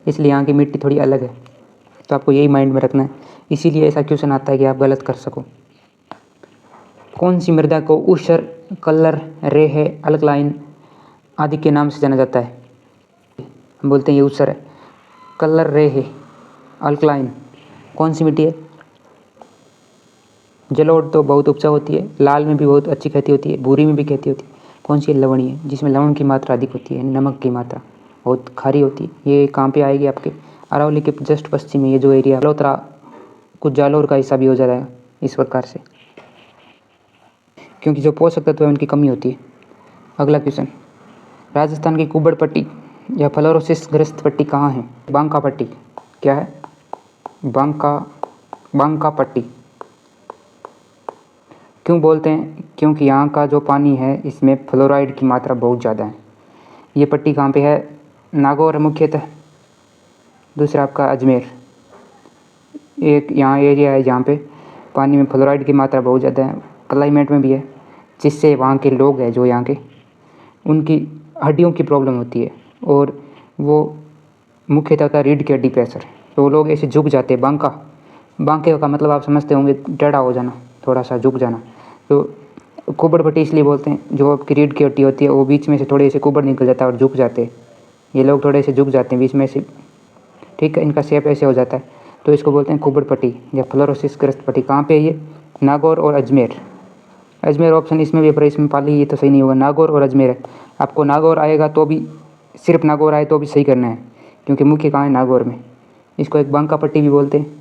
इसलिए यहाँ की मिट्टी थोड़ी अलग है। तो आपको यही माइंड में रखना है, इसीलिए ऐसा क्वेश्चन आता है कि आप गलत कर सको। कौन सी मृदा को ऊसर, कलर, रेह, अल्कलाइन आदि के नाम से जाना जाता है, हम बोलते हैं ये ऊसर है, कलर, रेह, अल्कलाइन, कौन सी मिट्टी है। जलोढ़ तो बहुत उपजाऊ होती है, लाल में भी बहुत अच्छी खेती होती है, भूरी में भी खेती होती है। कौन सी है, लवणीय, जिसमें लवण की मात्रा अधिक होती है, नमक की मात्रा बहुत खारी होती है। ये कहाँ पे आएगी, आपके अरावली के जस्ट पश्चिम में, ये जो एरिया बलोतरा, कुछ जालौर का हिस्सा भी हो जाता है इस प्रकार से, क्योंकि जो पोषक तत्व है उनकी कमी होती है। अगला क्वेश्चन, राजस्थान की कुबड़ पट्टी या फ्लोरोसिस ग्रस्त पट्टी कहाँ है, बांका पट्टी, क्या है, बांका पट्टी। क्यों बोलते हैं, क्योंकि यहाँ का जो पानी है इसमें फ्लोराइड की मात्रा बहुत ज़्यादा है। ये पट्टी कहाँ पे है, नागौर मुख्यतः, दूसरा आपका अजमेर। एक यहाँ एरिया है जहाँ पे पानी में फ्लोराइड की मात्रा बहुत ज़्यादा है, क्लाइमेट में भी है, जिससे वहाँ के लोग हैं जो यहाँ के, उनकी हड्डियों की प्रॉब्लम होती है, और वो मुख्यतः का रीढ़ की हड्डी प्रेशर, तो वो लोग ऐसे झुक जाते हैं। बांके का मतलब आप समझते होंगे, टेढ़ा हो जाना, थोड़ा सा झुक जाना। तो कुबड़ पट्टी इसलिए बोलते हैं, जो आपकी रीढ़ की हड्डी होती है वो बीच में से थोड़े से कुबड़ निकल जाता है और झुक जाते हैं, ये लोग थोड़े से झुक जाते हैं बीच में से, ठीक है, इनका शेप ऐसे हो जाता है, तो इसको बोलते हैं कुबड़ पट्टी या फ्लोरोसिस ग्रस्त पट्टी। कहाँ पे है ये, नागौर और अजमेर ऑप्शन इसमें भी है, पर इसमें पाली ये तो सही नहीं होगा, नागौर और अजमेर है। आपको नागौर आएगा तो भी, सिर्फ नागौर आए तो भी सही करना है, क्योंकि मुख्य कहाँ है, नागौर में। इसको एक बांका पट्टी भी बोलते हैं,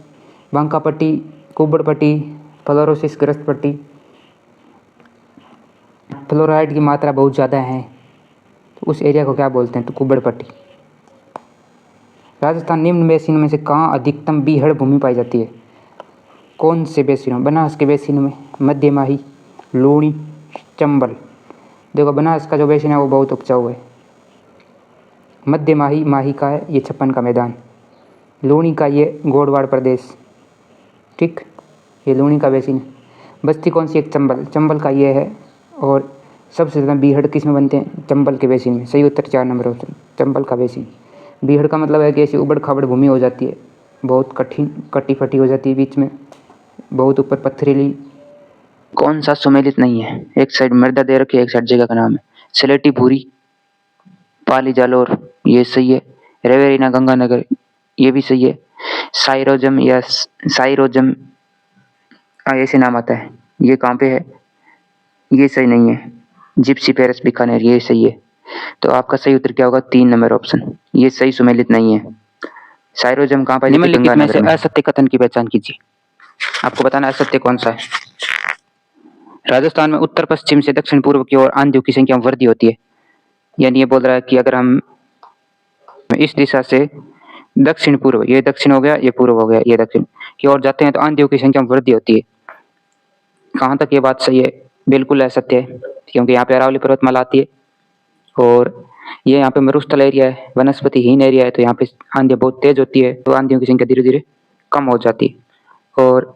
बांका पट्टी, कुबड़ पट्टी, फ्लोरोसिस ग्रस्त पट्टी। फ्लोराइड की मात्रा बहुत ज़्यादा है तो उस एरिया को क्या बोलते हैं, तो कुबड़ पट्टी। राजस्थान निम्न बेसिनों में से कहाँ अधिकतम बीहड़ भूमि पाई जाती है, कौन से बेसिनों, बनास के बेसिनों में, मध्य माही, लूणी, चंबल। देखो बनास का जो बेसिन है वो बहुत उपजाऊ है, मध्य माही का है ये छप्पन का मैदान, लूणी का ये गोडवाड़ प्रदेश, ठीक, ये लूणी का बेसिन। बस्ती कौन सी, एक चंबल का ये है, और सबसे ज़्यादा बीहड़ किस में बनते हैं, चंबल के बेसिन में। सही उत्तर 4 नंबर ऑप्शन, चंबल का बेसिन। बीहड़ का मतलब है कि ऐसी उबड़ खाबड़ भूमि हो जाती है, बहुत कटी फटी हो जाती है, बीच में बहुत ऊपर पथरीली। कौन सा सुमेलित नहीं है, एक साइड मृदा दे रखी है, एक साइड जगह का नाम है। सलेटी, भूरी, पाली, जालौर, ये सही है। रेवेरिना, गंगानगर, ये भी सही है। साइरोजम या साइरोजम ऐसे नाम आता है, ये कहाँ पे है, ये सही नहीं है। जिप्सी पेरिस, बीकानेर, ये सही है। तो आपका सही उत्तर क्या होगा, 3 नंबर ऑप्शन, ये सही सुमेलित नहीं है। साइरोजम कहाँ पाई जाती है, गंगानगर में। असत्य कथन की पहचान कीजिए, आपको बताना असत्य कौन सा है। राजस्थान में उत्तर पश्चिम से दक्षिण पूर्व की ओर आंधियों की संख्या में वृद्धि होती है, यानी ये बोल रहा है कि अगर हम इस दिशा से दक्षिण पूर्व, ये दक्षिण हो गया, ये पूर्व हो गया, ये दक्षिण की ओर जाते हैं तो आंधियों की संख्या में वृद्धि होती है। कहाँ तक ये बात सही है, बिल्कुल असत्य है, क्योंकि यहाँ पे अरावली पर्वतमाला आती है और ये यहाँ पे मरुस्थल एरिया है, वनस्पतिहीन एरिया है, तो यहाँ पे आंधियाँ बहुत तेज होती है, तो आंधियों की संख्या धीरे धीरे कम हो जाती है और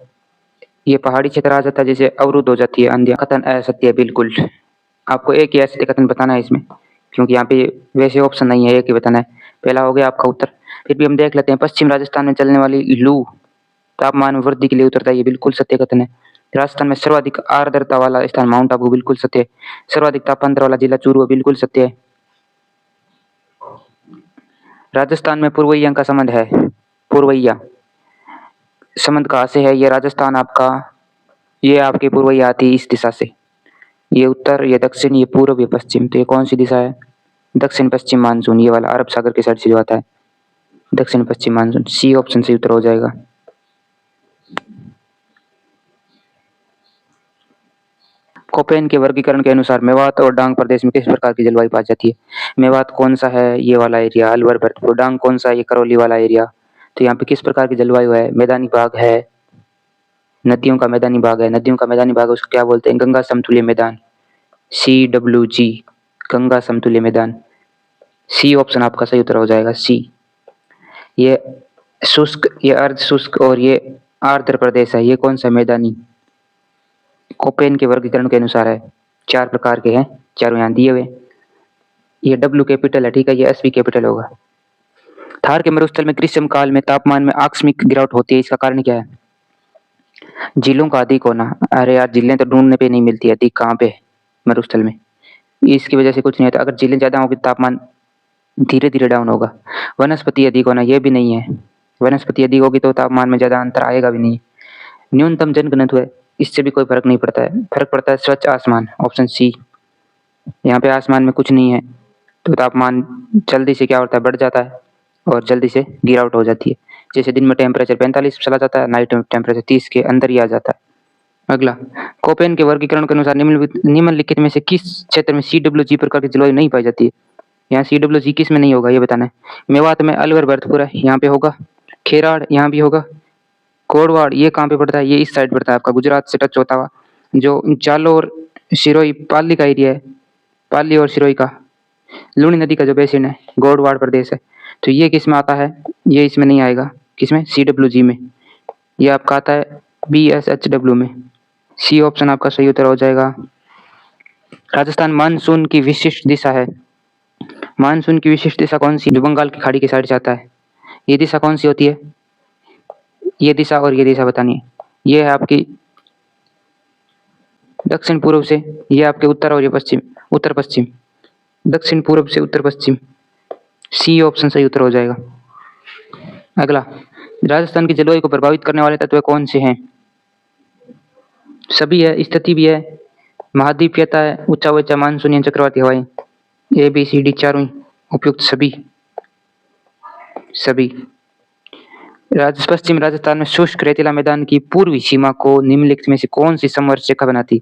ये पहाड़ी क्षेत्र आ जाता है जैसे अवरुद्ध हो जाती है आंधियाँ। कथन असत्य है बिल्कुल। आपको एक ही असत्य कथन बताना है इसमें, क्योंकि यहाँ पे वैसे ऑप्शन नहीं है, एक ही बताना है। पहला हो गया आपका उत्तर। फिर भी हम देख लेते हैं। पश्चिम राजस्थान में चलने वाली लू तापमान में वृद्धि के लिए उतरता है, ये बिल्कुल सत्य कथन है। राजस्थान में सर्वाधिक आर्द्रता वाला स्थान माउंट आबू, बिल्कुल सत्य है। सर्वाधिक तापांतर वाला जिला चूरू, बिल्कुल सत्य है। राजस्थान में पूर्वइया का संबंध है। पूर्वइया संबंध कहाँ से है? ये राजस्थान आपका, ये आपकी पूर्वइया आती है इस दिशा से। ये उत्तर, ये दक्षिण, ये पूर्व, ये पश्चिम। तो ये कौन सी दिशा है? दक्षिण पश्चिम मानसून, ये वाला अरब सागर के साइड से जो आता है दक्षिण पश्चिम मानसून। सी ऑप्शन सही उत्तर हो जाएगा। कोपेन के वर्गीकरण के अनुसार मेवात और डांग प्रदेश में किस प्रकार की जलवायु पाई जाती है? मेवात कौन सा है? ये वाला एरिया अलवर भरतपुर। डांग कौन सा है? ये करौली वाला एरिया। तो यहाँ पे किस प्रकार की जलवायु है? मैदानी भाग है, नदियों का मैदानी भाग है। नदियों का मैदानी भाग उसको क्या बोलते हैं? गंगा समतुल्य मैदान, CWG, गंगा समतुल्य मैदान। सी ऑप्शन आपका सही उत्तर हो जाएगा, सी। ये शुष्क, ये अर्ध शुष्क और ये आर्द्र प्रदेश है। ये कौन सा? मैदानी। कोपेन के वर्गीकरण के अनुसार है। 4 प्रकार के हैं, चारों यहाँ दिए हुए। ये W कैपिटल है, ठीक है। ये SV कैपिटल होगा। थार के मरुस्थल में ग्रीष्म काल में तापमान में आकस्मिक गिरावट होती है, इसका कारण क्या है? झीलों का अधिक होना। अरे यार, झीलें तो ढूंढने पे नहीं मिलती है। अधिक कहाँ पे? मरुस्थल में। इसकी वजह से कुछ नहीं होता। अगर झीलें ज्यादा होगी तापमान धीरे धीरे डाउन होगा। वनस्पति अधिक होना, ये भी नहीं है। वनस्पति अधिक होगी तो तापमान में ज्यादा अंतर आएगा भी नहीं। न्यूनतम जनघनत्व है, इससे भी कोई फर्क नहीं पड़ता है। फर्क पड़ता है स्वच्छ आसमान, ऑप्शन सी। यहाँ पे आसमान में कुछ नहीं है तो तापमान जल्दी से क्या होता है? बढ़ जाता है और जल्दी से गिरावट हो जाती है। जैसे दिन में टेम्परेचर 45 चला जाता है, नाइट में टेम्परेचर 30 के अंदर ही आ जाता है। अगला, कोपेन के वर्गीकरण के अनुसार निम्नलिखित में से किस क्षेत्र में CWG प्रकार की जलवायु नहीं पाई जाती है? यहाँ CWG किस में नहीं होगा, ये बताना है। मेवात में अलवर भरतपुर है, यहाँ पे होगा। खेराड़ यहाँ भी होगा। कोरवाड़ ये कहाँ पे पड़ता है? ये इस साइड पड़ता है आपका, गुजरात से टच होता हुआ। जो जालोर सिरोही पाली का एरिया है, पाली और सिरोही का, लूनी नदी का जो बेसिन है, गोडवाड़ प्रदेश है। तो ये किस में आता है? ये इसमें नहीं आएगा। किसमें? CWG में। ये आपका आता है BSHW में। सी ऑप्शन आपका सही उत्तर हो जाएगा। राजस्थान मानसून की विशिष्ट दिशा है। मानसून की विशिष्ट दिशा कौन सी? जो बंगाल की खाड़ी के साइड से आता है। ये दिशा कौन सी होती है? ये दिशा और ये दिशा बतानी है। ये है आपकी दक्षिण पूर्व से, ये आपके उत्तर और ये पश्चिम, उत्तर पश्चिम। दक्षिण पूर्व से उत्तर पश्चिम। सी ऑप्शन सही उत्तर हो जाएगा। अगला, राजस्थान की जलवायु को प्रभावित करने वाले तत्व कौन से हैं? सभी है, स्थिति भी है, महाद्वीपीयता है, ऊंचा ऊंचा मानसूनी चक्रवाती हवाएं। ABCD चारों ही उपयुक्त, सभी सभी। पश्चिम राजस्थान में शुष्क रेतीला मैदान की पूर्वी सीमा को निम्नलिखित में से कौन सी समवर्ष रेखा बनाती?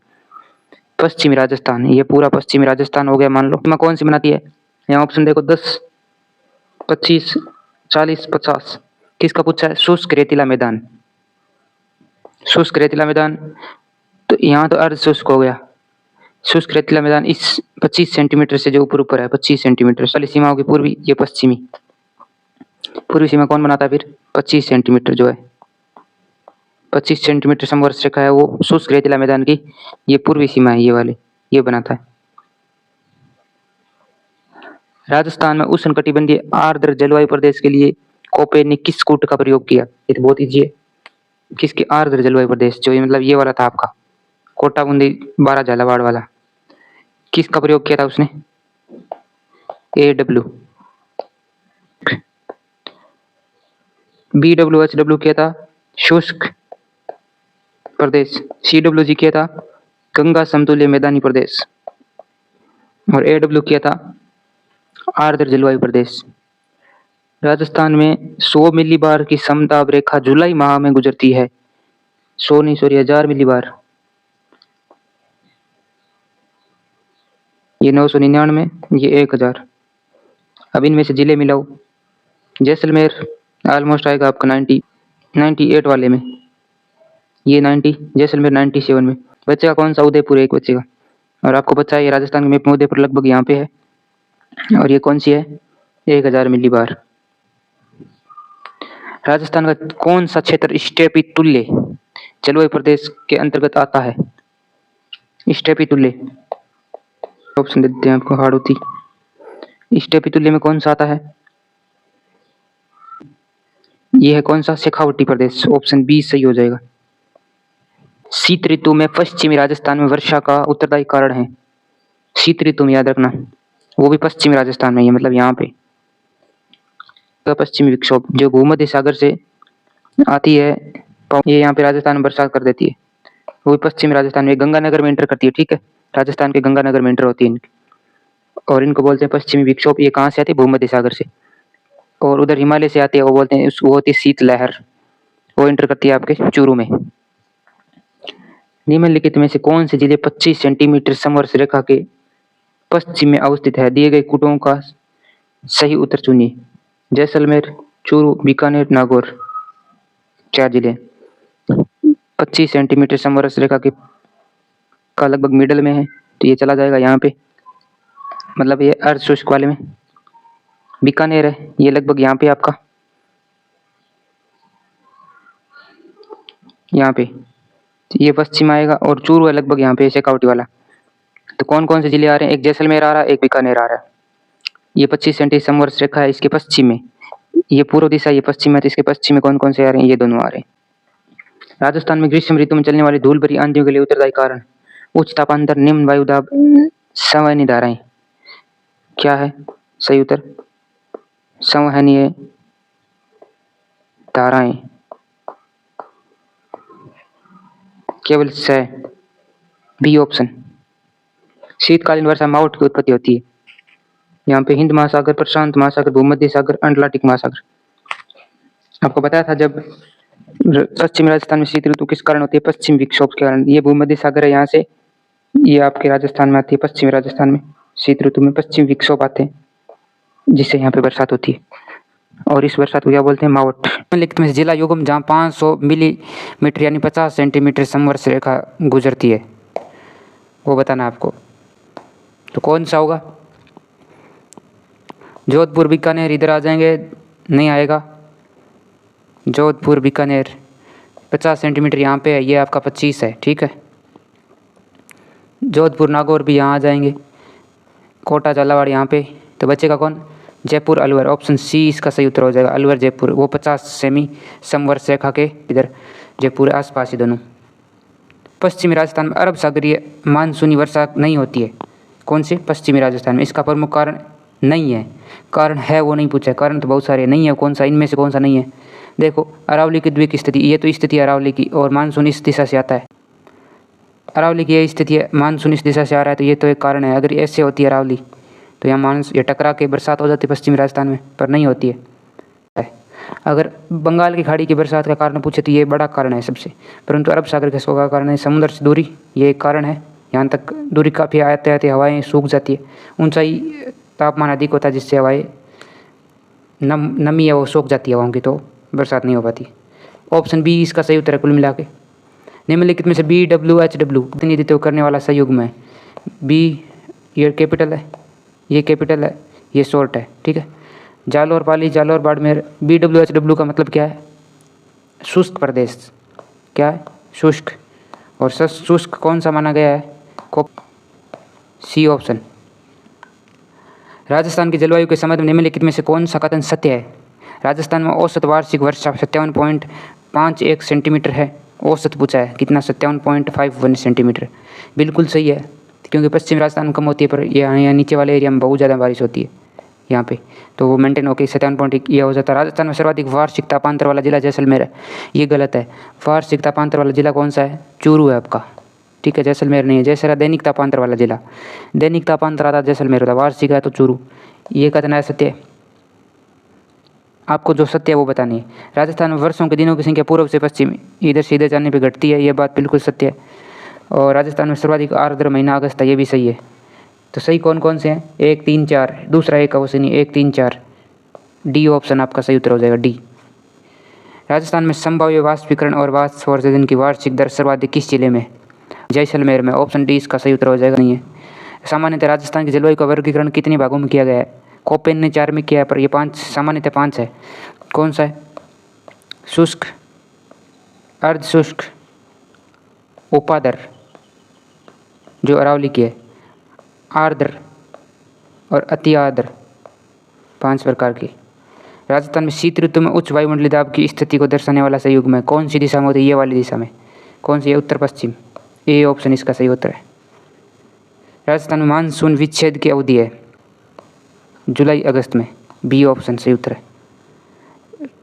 पश्चिमी राजस्थान, ये पूरा पश्चिमी राजस्थान हो गया मान लो। सीमा कौन सी बनाती है? यहाँ ऑप्शन देखो, 10, 25, 40, 50। किसका पूछा है? शुष्क रेतीला मैदान। शुष्क रेतीला मैदान, तो यहाँ तो अर्ध शुष्क हो गया। शुष्क रेतीला मैदान इस 25 सेंटीमीटर से जो ऊपर ऊपर है, 25 सेंटीमीटर वाली सीमा होगी पूर्वी, ये पश्चिमी। पूर्वी सीमा कौन बनाता है फिर? 25 सेंटीमीटर जो है, 25 सेंटीमीटर समवर्ष रेखा है वो शुष्क रेतीला मैदान की, ये पूर्वी सीमा है, ये वाली, ये बनाता है। राजस्थान में उष्णकटिबंधीय आर्द्र जलवायु प्रदेश के लिए कोपेन ने किस कूट का प्रयोग किया? ये तो बहुत ईजी है। किसके? आर्द्र जलवायु प्रदेश, जो ये मतलब ये वाला था आपका कोटा बूंदी 12 झालावाड़ वाला। किसका प्रयोग किया था उसने? AW, BWHW किया था शुष्क प्रदेश, CWG किया था गंगा समतुल्य मैदानी प्रदेश, और AW किया था आर्द्र जलवायु प्रदेश। राजस्थान में 100 मिलीबार की समताप रेखा जुलाई माह में गुजरती है। 100 नहीं, सॉरी, 1000 मिलीबार। ये 999, ये 1000। अब इनमें से जिले मिलाओ। जैसलमेर ऑलमोस्ट आएगा आपका 98 वाले में, ये 90, जैसलमेर 97 में। बचेगा कौन सा? उदयपुर एक बचेगा। और आपको पता है ये राजस्थान के मैप में उदयपुर लगभग यहाँ पे है, और ये कौन सी है? 1000 मिलीबार। राजस्थान का कौन सा क्षेत्र स्टेपी तुल्य जलवायु प्रदेश के अंतर्गत आता है? स्टेपी तुल्य ऑप्शन देते हैं आपको हाड़ौती। स्टेपी तुल्य में कौन सा आता है? ये है कौन सा? शेखावटी प्रदेश। ऑप्शन बी सही हो जाएगा। शीत ऋतु में पश्चिमी राजस्थान में वर्षा का उत्तरदायी कारण है। शीत ऋतु में याद रखना, वो भी पश्चिमी राजस्थान में ही है, मतलब यहाँ पे पश्चिमी विक्षोभ जो भूमध्य सागर से आती है, ये यहाँ पे राजस्थान में बरसात कर देती है। वो भी पश्चिमी राजस्थान में गंगानगर में एंटर करती है। ठीक है, राजस्थान के गंगानगर में एंटर होती है इनकी, और इनको बोलते हैं पश्चिमी विक्षोभ। ये कहाँ से आती है? भूमध्य सागर से। और उधर हिमालय से आती है, वो बोलते हैं वो होती है शीत लहर, वो एंटर करती है आपके चूरू में। निम्नलिखित में से कौन से जिले 25 सेंटीमीटर समवर्ष रेखा के पश्चिम में अवस्थित है? दिए गए कूटों का सही उत्तर चुनिए। जैसलमेर, चूरू, बीकानेर, नागौर। 4 जिले 25 सेंटीमीटर समवर्ष रेखा के का लगभग मिडल में है, तो ये चला जाएगा यहाँ पे, मतलब ये अर्ध शुष्क वाले में। बीकानेर है, ये लगभग यहाँ पे आपका, यहाँ पे ये पश्चिम आएगा, और चूरू है लगभग यहाँ पे शेखावटी वाला। तो कौन कौन से जिले आ रहे हैं? एक जैसलमेर आ रहा है, एक बीकानेर आ रहा है। ये 25 सेंटीमीटर समवर्ष रेखा है इसके पश्चिम में, ये पूर्व दिशा, ये पश्चिम है, तो इसके पश्चिम में कौन कौन से आ रहे हैं? ये दोनों आ रहे हैं। राजस्थान में ग्रीष्म ऋतु में चलने वाली धूल भरी आंधियों के लिए उत्तरदायी कारण? उच्च तापांतर, निम्न वायु दाब, संवहनी धाराएं। क्या है सही उत्तर? संवहनीय धाराएं। केवल सह बी ऑप्शन। शीतकालीन वर्षा माउंट की उत्पत्ति होती है यहाँ पे हिंद महासागर, प्रशांत महासागर, भूमध्य सागर, अटलांटिक महासागर। आपको बताया था जब पश्चिमी राजस्थान में शीत ऋतु किस कारण होती है? पश्चिम विक्षोभ के कारण। ये भूमध्य सागर है यहाँ से, ये आपके राजस्थान में आती है। पश्चिमी राजस्थान में शीत ऋतु में पश्चिम विक्षोभ आते हैं, जिससे यहाँ पे बरसात होती है, और इस बरसात को क्या बोलते हैं? मावट। निम्नलिखित में जिला युगम जहाँ 500 मिलीमीटर यानी 50 सेंटीमीटर समवर्ष रेखा गुजरती है, वो बताना आपको। तो कौन सा होगा? जोधपुर, बीकानेर, इधर आ जाएंगे, नहीं आएगा। जोधपुर, बीकानेर 50 सेंटीमीटर यहाँ पे है, ये आपका 25 है। ठीक है, जोधपुर, नागौर भी यहाँ आ जाएंगे, कोटा, झालावाड़ यहाँ पे। तो बचेगा कौन? जयपुर, अलवर। ऑप्शन सी इसका सही उत्तर हो जाएगा, अलवर, जयपुर। वो 50 सेमी समवर्ष रेखा के इधर जयपुर आसपास ही दोनों। पश्चिमी राजस्थान में अरब सागरीय मानसूनी वर्षा नहीं होती है। कौन से? पश्चिमी राजस्थान में। इसका प्रमुख कारण नहीं है, कारण है वो नहीं पूछा है, कारण तो बहुत सारे नहीं है, कौन सा इनमें से कौन सा नहीं है? देखो, अरावली की द्वीप स्थिति, ये तो स्थिति है अरावली की, और मानसून इस दिशा से आता है। अरावली की ये स्थिति है, मानसून इस दिशा से आ रहा है, तो ये तो एक कारण है। अगर ऐसे होती है अरावली, तो यहाँ ये टकरा के बरसात हो जाती है पश्चिमी राजस्थान में, पर नहीं होती है। अगर बंगाल की खाड़ी की बरसात का कारण पूछे तो ये बड़ा कारण है सबसे, परंतु अरब सागर के का कारण है समुद्र से दूरी, ये एक कारण है। यहाँ तक दूरी काफ़ी आते आते हवाएं सूख जाती है, ऊंचाई तापमान अधिक होता है, जिससे हवाएं नमी है वो सूख जाती है हवाओं की, तो बरसात नहीं हो पाती। ऑप्शन बी इसका सही उत्तर है कुल मिला के। निम्नलिखित में से BWHW प्रतिनिधित्व करने वाला संयुग्म है। बी ये कैपिटल है, ये कैपिटल है, ये शॉर्ट है। ठीक है, जालौर, पाली, जालौर, बाड़मेर। BWHW का मतलब क्या है? शुष्क प्रदेश। क्या है? शुष्क। और शुष्क कौन सा माना गया है? C option. राजस्थान की जलवायु के संबंध में निम्नलिखित में से कौन सा कथन सत्य है? राजस्थान में औसत वार्षिक वर्षा 57.51 सेंटीमीटर है। औसत पूछा है कितना? 57.51 सेंटीमीटर। बिल्कुल सही है, क्योंकि पश्चिमी राजस्थान में कम होती है, पर यहाँ नीचे वाले एरिया में बहुत ज़्यादा बारिश होती है यहाँ पे, तो वो मेंटेन होकर 57 ये हो जाता है। राजस्थान में सर्वाधिक वार्षिक तापांतर वाला जिला जैसलमेर है, ये गलत है। वार्षिक तापांतर वाला जिला कौन सा है? चूरू है आपका। ठीक है, जैसलमेर नहीं है। जैसलमेर दैनिक तापांतर वाला जिला, दैनिक तापांतर आता जैसलमेर होता, वार्षिक है तो चूरू। ये कथन है सत्य। आपको जो सत्य है वो बतानी है। राजस्थान में वर्षों के दिनों की संख्या पूर्व से पश्चिम इधर से इधर जाने पर घटती है, ये बात बिल्कुल सत्य है। और राजस्थान में सर्वाधिक आर्द्र महीना अगस्त है, ये भी सही है। तो सही कौन कौन से हैं? 1, 3, 4। दूसरा एक अवश्य नहीं, 1, 3, 4। डी ऑप्शन आपका सही उत्तर हो जाएगा, डी। राजस्थान में संभाव्य वाष्पीकरण और वाष्पोत्सर्जन की वार्षिक दर सर्वाधिक किस जिले में? जैसलमेर में। ऑप्शन डी इसका सही उत्तर हो जाएगा, नहीं है। सामान्यतः राजस्थान की जलवायु का वर्गीकरण कितने भागों में किया गया है? कोपेन ने 4 में किया है, पर ये 5 सामान्यतः 5 है। कौन सा है? शुष्क, अर्ध शुष्क, उपादर जो अरावली की है, आर्द्र और अति आर्द्र, 5 प्रकार की। राजस्थान में शीत ऋतु में उच्च वायुमंडलीय दाब की स्थिति को दर्शाने वाला सही युग्म है। कौन सी दिशा में होती है? ये वाली दिशा में। कौन सी है? उत्तर पश्चिम। ए ऑप्शन इसका सही उत्तर है। राजस्थान में मानसून विच्छेद की अवधि है जुलाई अगस्त में। बी ऑप्शन सही उत्तर है।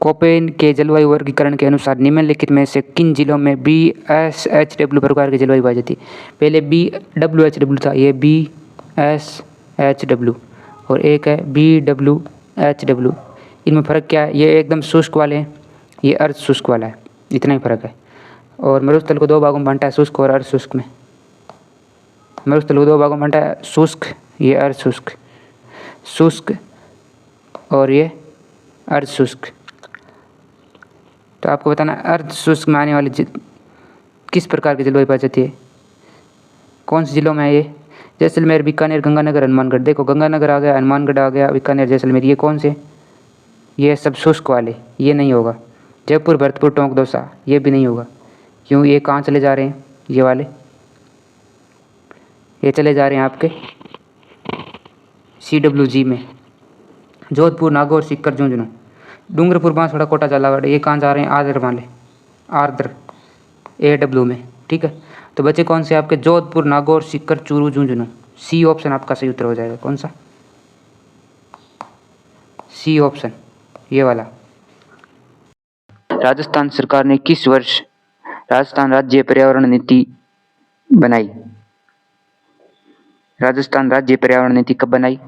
कोपेन के जलवायु वर्गीकरण के अनुसार निम्नलिखित में से किन जिलों में BSHW प्रकार की जलवायु पाई जाती है? पहले BWHW था, ये BSHW और एक है BWHW। इनमें फ़र्क क्या है? ये एकदम शुष्क वाले हैं, ये अर्ध शुष्क वाला है, इतना ही फ़र्क है। और मरुस्थल को 2 भागों में बांटा है, शुष्क और अर्ध शुष्क में। मरुस्थल को 2 भागों में बांटा है, शुष्क, ये अर्ध शुष्क, शुष्क और ये अर्ध शुष्क। तो आपको बताना अर्ध शुष्क में आने वाली किस प्रकार की जलवायु पाई जाती है? कौन से जिलों में है ये? जैसलमेर, बीकानेर, गंगानगर, हनुमानगढ़। देखो गंगानगर आ गया, हनुमानगढ़ आ गया, बीकानेर, जैसलमेर, ये कौन से? ये सब शुष्क वाले, ये नहीं होगा। जयपुर, भरतपुर, टोंक, दौसा, ये भी नहीं होगा। क्यों? ये कहाँ चले जा रहे हैं? ये वाले ये चले जा रहे हैं आपके CWG में। जोधपुर, नागौर, सीकर, झुंझुनू, डूंगरपुर, बांसवाड़ा, कोटा, झालावाड़, ये कहाँ जा रहे हैं? आर्द्र वाले, आर्द्र AW में। ठीक है, तो बच्चे कौन से आपके? जोधपुर, नागौर, सीकर, चूरू, झुंझुनू। सी ऑप्शन आपका सही उत्तर हो जाएगा। कौन सा? सी ऑप्शन, ये वाला। राजस्थान सरकार ने किस वर्ष राजस्थान राज्य पर्यावरण नीति बनाई? राजस्थान राज्य पर्यावरण नीति कब बनाई?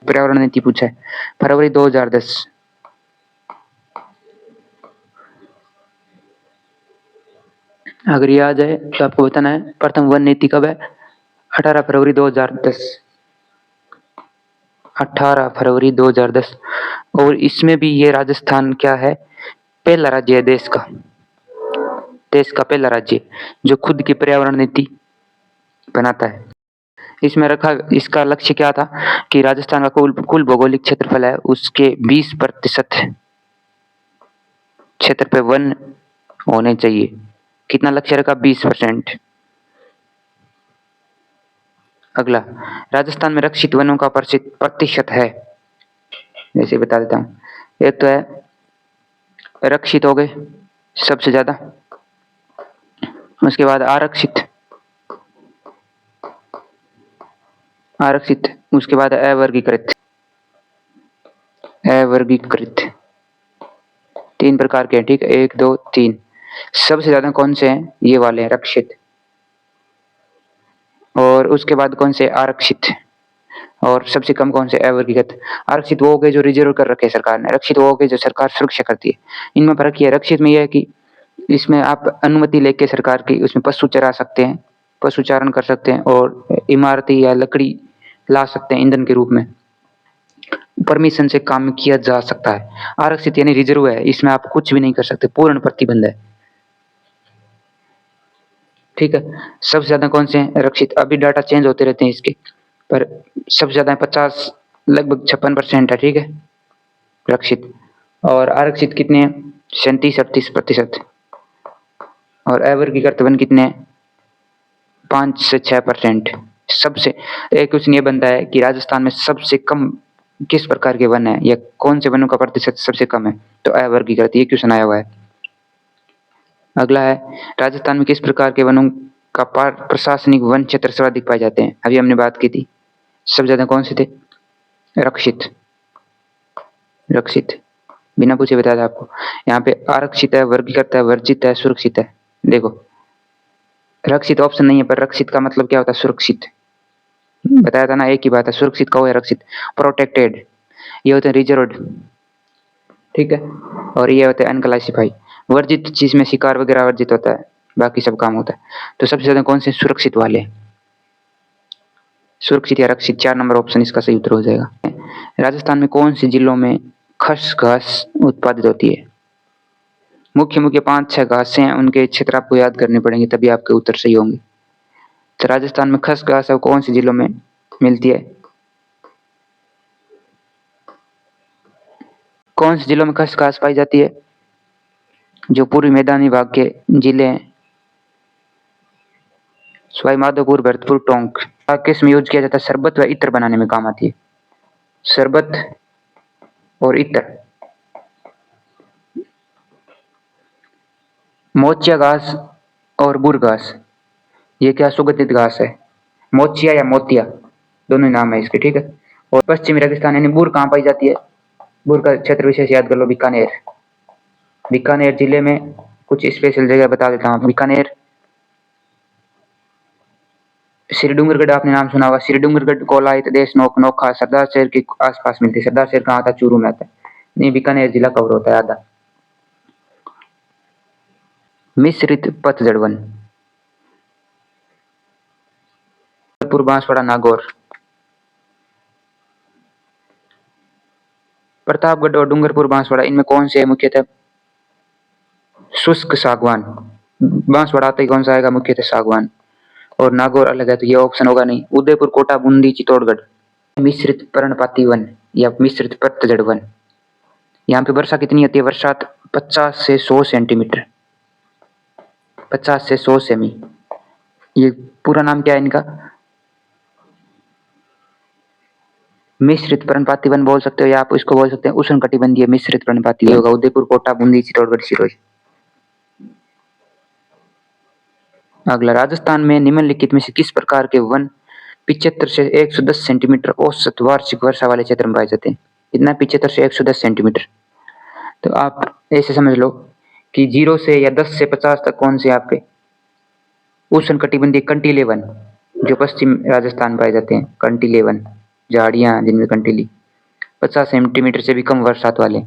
पर्यावरण नीति पूछा है, फरवरी 2010। अगर ये आ जाए तो आपको बताना है प्रथम वन नीति कब है? 18 फरवरी 2010। 18 फरवरी 2010। और इसमें भी ये राजस्थान क्या है? पहला राज्य है देश का पहला राज्य जो खुद की पर्यावरण नीति बनाता है। इसमें रखा, इसका लक्ष्य क्या था कि राजस्थान का कुल भौगोलिक क्षेत्रफल है उसके 20% क्षेत्र पे वन होने चाहिए। कितना लक्ष्य रखा? 20%। अगला, राजस्थान में रक्षित वनों का प्रतिशत है, जैसे बता देता हूँ। एक तो है रक्षित हो गए सबसे ज्यादा, उसके बाद आरक्षित, उसके बाद अवर्गीकृत। 3 प्रकार के हैं, ठीक है, 1 2 3। सबसे ज्यादा कौन से हैं? ये वाले हैं, रक्षित। और उसके बाद कौन से? आरक्षित। और सबसे कम कौन से? अवर्गीकृत। आरक्षित वो हो गए जो रिजर्व कर रखे सरकार ने, रक्षित वो हो गए जो सरकार सुरक्षा करती है। इनमें फर्क ये है, रक्षित में यह है कि इसमें आप अनुमति लेके सरकार की उसमें पशु चरा सकते हैं, पशु चारण कर सकते हैं और इमारती या लकड़ी ला सकते हैं ईंधन के रूप में, परमिशन से काम किया जा सकता है। आरक्षित यानी रिजर्व है, इसमें आप कुछ भी नहीं कर सकते, पूर्ण प्रतिबंध है। ठीक है, सबसे ज्यादा कौन से हैं? रक्षित। अभी डाटा चेंज होते रहते हैं इसके, पर सबसे ज्यादा 50 लगभग 56% है, ठीक है, रक्षित। और आरक्षित कितने हैं? 37-38%। और अवर्गीकृत वन कितने हैं? 5 से 6%। सबसे एक क्वेश्चन ये बनता है कि राजस्थान में सबसे कम किस प्रकार के वन है या कौन से वनों का प्रतिशत सबसे कम है? तो अवर्गीकृत, ये क्वेश्चन आया हुआ है। अगला है, राजस्थान में किस प्रकार के वनों का प्रशासनिक वन क्षेत्र सर्वाधिक पाए जाते हैं? अभी हमने बात की थी, सबसे ज्यादा कौन से थे? रक्षित, बिना पूछे बताया था आपको। यहाँ पे आरक्षित है, वर्गीकृत है, वर्जित है, सुरक्षित है। देखो रक्षित ऑप्शन नहीं है, पर रक्षित का मतलब क्या होता है? सुरक्षित, बताया था ना, एक ही बात है, सुरक्षित का वो है रक्षित। प्रोटेक्टेड ये होते हैं रिजर्व्ड, ठीक है, और ये होते हैं अनक्लासिफाई। वर्जित चीज में शिकार वगैरह वर्जित होता है, बाकी सब काम होता है। तो सबसे ज्यादा कौन से? सुरक्षित वाले, सुरक्षित या रक्षित, 4 नंबर ऑप्शन इसका सही उत्तर हो जाएगा। राजस्थान में कौन से जिलों में खसखस उत्पादित होती है? मुख्य 5-6 घासें हैं, उनके क्षेत्र आपको याद करने पड़ेंगे तभी आपके उत्तर सही होंगे। तो राजस्थान में खसखस कौन से जिलों में मिलती है? कौन से जिलों में खसखस पाई जाती है? जो पूर्वी मैदानी भाग के जिले हैं, सवाई माधोपुर, भरतपुर, टोंक। किस में यूज किया जाता है? शरबत व इत्र बनाने में काम आती है। शरबत और इत्र। मोचिया घास और बुर घास, ये क्या सुगंधित घास है? मोचिया या मोतिया, दोनों ही नाम है इसके, ठीक है। और पश्चिमी रेगिस्तान यानी बुर कहाँ पाई जाती है? बुर का क्षेत्र विशेष याद कर लो, बीकानेर। बीकानेर जिले में कुछ स्पेशल जगह बता देता हूँ। बीकानेर, श्री डूंगरगढ़ आपने नाम सुना होगा। श्री डूंगरगढ़, कोलायत, देशनोक, नोखा सरदार शहर के आसपास मिलती है। सरदार शहर कहाँ आता है? चूरू में आता है। नहीं, बीकानेर जिला कवर होता है आधा। मिश्रित पतझड़ वन, बांसवाड़ा, नागौर। प्रतापगढ़ और डूंगरपुर, बांसवाड़ा, इनमें कौन से है मुख्यतः? शुष्क सागवान। बांसवाड़ा आता ही कौन सा आएगा? मुख्यतः सागवान। और नागौर अलग है तो ये ऑप्शन होगा नहीं। उदयपुर, कोटा, बूंदी, चित्तौड़गढ़। मिश्रित पर्णपाती वन या मिश्रित पतझड़ वन। यहाँ पे वर्षा कितनी होती है? वर्षात 50 से 100 सेंटीमीटर, 50 से 100 सेमी। ये पूरा नाम क्या है इनका? मिश्रित पर्णपाती वन बोल सकते हो, या आप इसको बोल सकते हैं उष्णकटिबंधीय मिश्रित पर्णपाती वन होगा। उदयपुर, कोटा, बूंदी, चित्तौड़गढ़, सिरोही। अगला, राजस्थान में निम्नलिखित में से किस प्रकार के वन 75 से 110 सेंटीमीटर औसत वार्षिक वर्षा वाले क्षेत्र में पाए जाते हैं? इतना 75 से 110 सेंटीमीटर। तो आप ऐसे समझ लो कि 0 से या 10 से 50 तक कौन से आपके उष्णकटिबंधीय कंटीले वन जो पश्चिम राजस्थान पाए जाते हैं। कंटीले वन, झाड़ियां जिनमें कंटीली, 50 सेंटीमीटर से भी कम वर्षात वाले।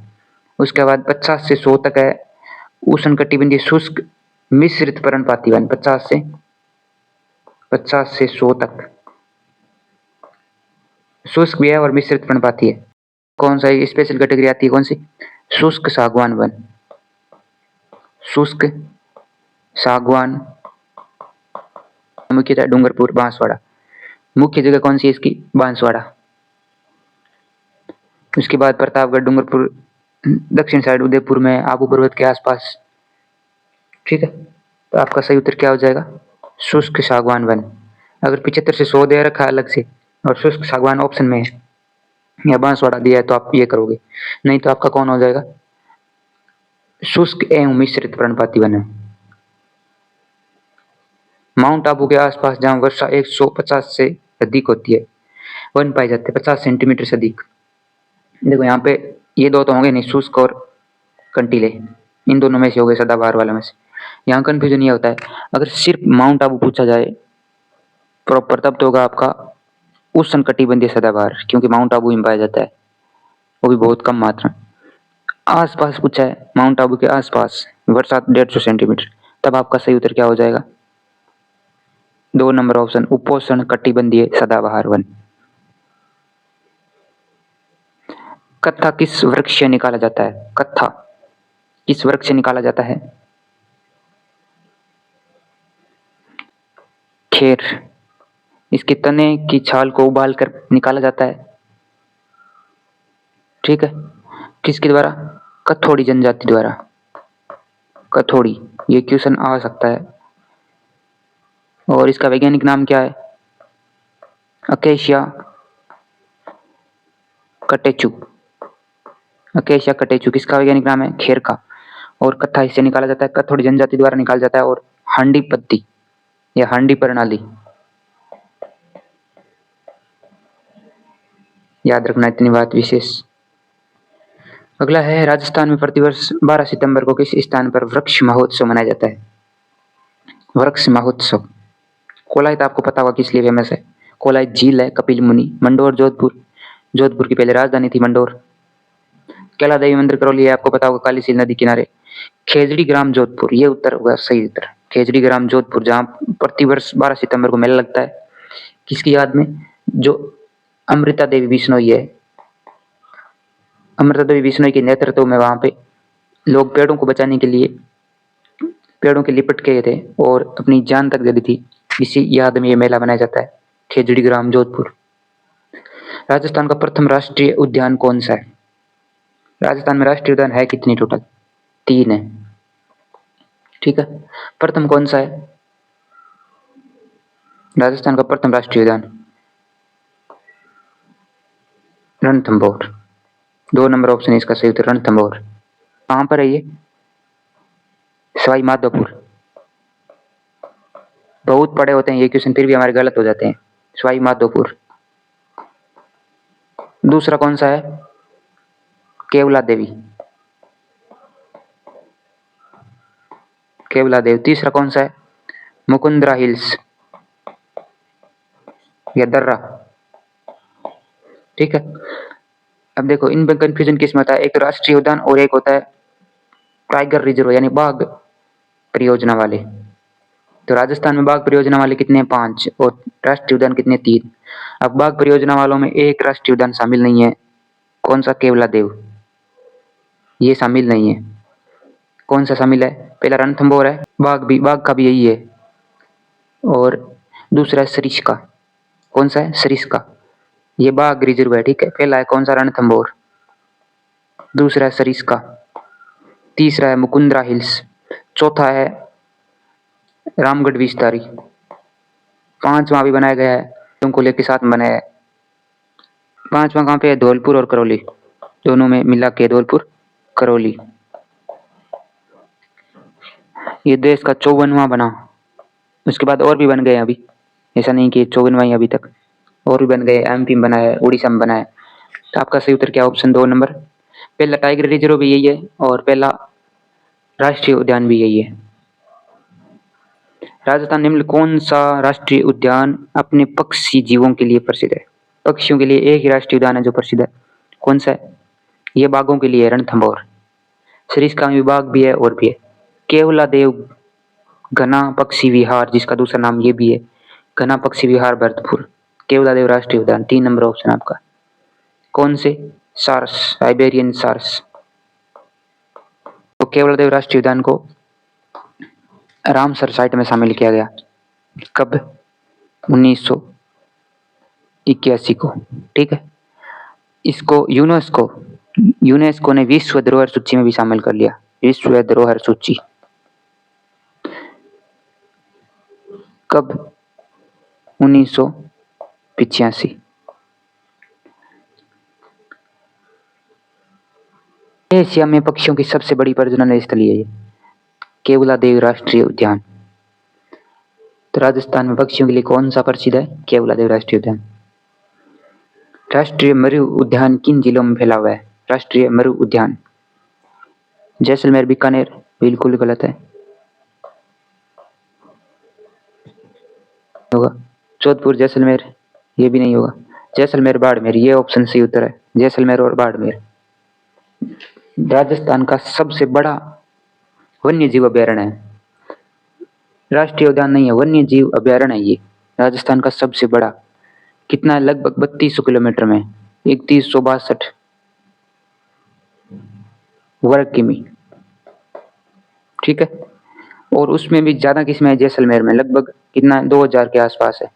उसके बाद 50 से 100 तक है उष्णकटिबंधीय शुष्क मिश्रित पर्णपाती वन, 50 से 100 तक शुष्क भी है और मिश्रित पर्णपाती है। कौन सा स्पेशल कैटेगरी आती है? कौन सी? शुष्क सागवान वन। शुष्क सागवान, मुख्यतः डूंगरपुर, बांसवाड़ा। मुख्य जगह कौन सी है इसकी? बांसवाड़ा। उसके बाद प्रतापगढ़, डूंगरपुर, दक्षिण साइड उदयपुर में, आबू पर्वत के आसपास, ठीक है। तो आपका सही उत्तर क्या हो जाएगा? शुष्क सागवान वन। अगर 75 से 100 दे रखा है अलग से और शुष्क सागवान ऑप्शन में है या बांसवाड़ा दिया है तो आप ये करोगे, नहीं तो आपका कौन हो जाएगा? शुष्क एवं मिश्रित पर्णपाती वन है। माउंट आबू के आसपास जहां वर्षा 150 से अधिक होती है वन पाए जाते हैं, 50 सेंटीमीटर से अधिक। देखो यहाँ पे ये दो तो होंगे नहीं, शुष्क और कंटीले, इन दोनों में से हो गए सदाबहार वाले में से। यहाँ कंफ्यूजन ये होता है अगर सिर्फ माउंट आबू पूछा जाए प्रॉपर तब तो होगा आपका उष्णकटिबंधीय सदाबहार, क्योंकि माउंट आबू में पाया जाता है, वो भी बहुत कम मात्रा। आसपास पूछा है माउंट आबू के आसपास वर्षा 150 सेंटीमीटर, तब आपका सही उत्तर क्या हो जाएगा? 2 नंबर ऑप्शन, उपोष्ण कटिबंधीय सदाबहार वन। कत्था किस वृक्ष से निकाला जाता है? कत्था किस वृक्ष से निकाला जाता है? खेर। इसके तने की छाल को उबाल कर निकाला जाता है, ठीक है। किसके द्वारा? कथोड़ी जनजाति द्वारा। कथोड़ी, ये क्वेश्चन आ सकता है। और इसका वैज्ञानिक नाम क्या है? Acacia catechu. अकेशिया कटेचु किसका वैज्ञानिक नाम है? खेर का। और कत्था इससे निकाला जाता है, कथोड़ी जनजाति द्वारा निकाला जाता है। और हांडी पत्ती या हांडी प्रणाली, याद रखना इतनी बात विशेष। अगला है, राजस्थान में प्रतिवर्ष 12 सितंबर को किस स्थान पर वृक्ष महोत्सव मनाया जाता है? वृक्ष महोत्सव। कोलायत आपको पता होगा किस लिए फेमस है? कोलायत झील है, कपिल मुनि। मंडोर, जोधपुर, जोधपुर की पहले राजधानी थी मंडोर। कैला देवी मंदिर करौली है, आपको पता होगा, काली सील नदी किनारे। खेजड़ी ग्राम, जोधपुर, ये उत्तर होगा सही उत्तर। खेजड़ी ग्राम, जोधपुर, जहाँ प्रतिवर्ष 12 सितंबर को मेला लगता है, किसकी याद में? जो अमृता देवी बिश्नोई है, अमृता देवी बिश्नोई के नेतृत्व में वहां पे लोग पेड़ों को बचाने के लिए पेड़ों के लिपट गए थे और अपनी जान तक दे दी थी। इसी याद में ये मेला मनाया जाता है, खेजड़ी ग्राम, जोधपुर। राजस्थान का प्रथम राष्ट्रीय उद्यान कौन सा है? राजस्थान में राष्ट्रीय उद्यान है कितनी टोटल? 3 है, ठीक है। प्रथम कौन सा है राजस्थान का प्रथम राष्ट्रीय उद्यान? रणथंभौर। 2 नंबर ऑप्शन है इसका सही उत्तर, रणथंभौर। कहाँ पर है ये? सवाई माधोपुर। बहुत पढ़े होते हैं ये क्वेश्चन, फिर भी हमारे गलत हो जाते हैं। सवाई माधोपुर। दूसरा कौन सा है? केवला देवी। केवला देवी। तीसरा कौन सा है? मुकुंदरा हिल्स या दर्रा, ठीक है। अब देखो इनमें कंफ्यूजन किस में होता है, एक राष्ट्रीय उद्यान और एक होता है टाइगर रिजर्व यानी बाघ परियोजना वाले। तो राजस्थान में बाघ परियोजना वाले कितने? 5 और राष्ट्रीय उद्यान कितने? 3। अब बाघ परियोजना वालों में एक राष्ट्रीय उद्यान शामिल नहीं है, कौन सा? केवला देव, ये शामिल नहीं है। कौन सा शामिल है? पहला रणथंभौर है, बाघ का भी यही है, और दूसरा है सरिस्का। कौन सा है? सरिस्का। ये बाघ रिजर्व है, ठीक है। पहला है कौन सा? रणथंभौर। दूसरा है सरिस्का। तीसरा है मुकुंदरा हिल्स। चौथा है रामगढ़ विस्तारी। 5वां भी बनाया गया है, तुमको लेके साथ में बनाया है। 5वां कहाँ पे है? धौलपुर और करौली, दोनों में मिला के धौलपुर करौली। ये देश का 54वां बना, उसके बाद और भी बन गए अभी, ऐसा नहीं कि 54वां ही अभी तक, और भी बन गए। एमपी में बना है, उड़ीसा में बना है। तो आपका सही उत्तर क्या? Option 2 number. पहला टाइगर रिजर्व भी यही है और पहला राष्ट्रीय उद्यान भी यही है। राजस्थान निम्न कौन सा राष्ट्रीय उद्यान अपने पक्षी जीवों के लिए प्रसिद्ध है? पक्षियों के लिए एक ही राष्ट्रीय उद्यान है जो प्रसिद्ध है, कौन सा है? ये बाघों के लिए है, रणथंभौर। सरिस्का में बाघ भी है और भी है। केवला देव घना पक्षी विहार, जिसका दूसरा नाम ये भी है, घना पक्षी विहार भरतपुर। केवला देव राष्ट्रीय उद्यान। 3 नंबर ऑप्शन आपका। कौन से? सारस, साइबेरियन सारस। तो केवला देव राष्ट्रीय उद्यान को रामसर साइट में शामिल किया गया, कब? 1981 को, ठीक है। इसको यूनेस्को ने विश्व धरोहर सूची में भी शामिल कर लिया, विश्व धरोहर सूची। कब? 1985। एशिया में पक्षियों की सबसे बड़ी प्रजनन स्थली है ये, केवला देव राष्ट्रीय उद्यान। तो राजस्थान में पक्षियों के लिए कौन सा प्रसिद्ध है? केवला देव राष्ट्रीय उद्यान। राष्ट्रीय मरु उद्यान किन जिलों में फैला हुआ है? राष्ट्रीय मरु उद्यान जैसलमेर, बीकानेर। बिल्कुल गलत है, होगा जोधपुर, जैसलमेर, ये भी नहीं होगा। जैसलमेर, बाड़मेर, ये ऑप्शन सही उत्तर है, जैसलमेर और बाड़मेर। राजस्थान का सबसे बड़ा वन्य जीव अभ्यारण्य है, राष्ट्रीय उद्यान नहीं है, वन्य जीव अभ्यारण्य है ये राजस्थान का सबसे बड़ा। कितना है? लगभग 3200 किलोमीटर में, 3162 वर्ग किमी, ठीक है। और उसमें भी ज्यादा किसमें है? जैसलमेर में। लगभग कितना? 2000 के आसपास है,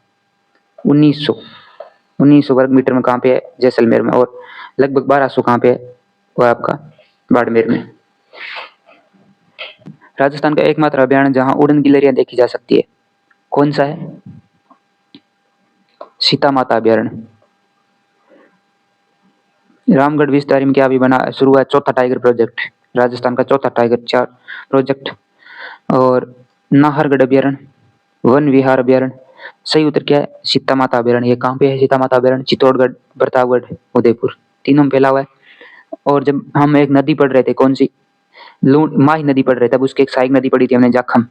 1900 वर्ग मीटर में। कहाँ पे है? जैसलमेर में। और लगभग 1200 कहाँ पे है? वो आपका बाड़मेर में। राजस्थान का एकमात्र अभ्यारण्य जहाँ उड़न गिलहरियां देखी जा सकती है, कौन सा है? सीता माता अभ्यारण्य। रामगढ़ विस्तार में क्या अभी बना शुरू हुआ? चौथा टाइगर प्रोजेक्ट, राजस्थान का चौथा टाइगर 4 प्रोजेक्ट। और नाहरगढ़ अभ्यारण्य, वन विहार अभ्यारण्य। सही उत्तर क्या है? सीता माता अभ्यारण्य। ये कहाँ पे है सीता माता अभ्यारण्य? चित्तौड़गढ़, प्रतापगढ़, उदयपुर, तीनों में फैला हुआ है। और जब हम एक नदी पढ़ रहे थे, कौन सी? माही नदी पढ़ रहे थे, तब उसकी एक सहायक नदी पढ़ी थी हमने, जाखम,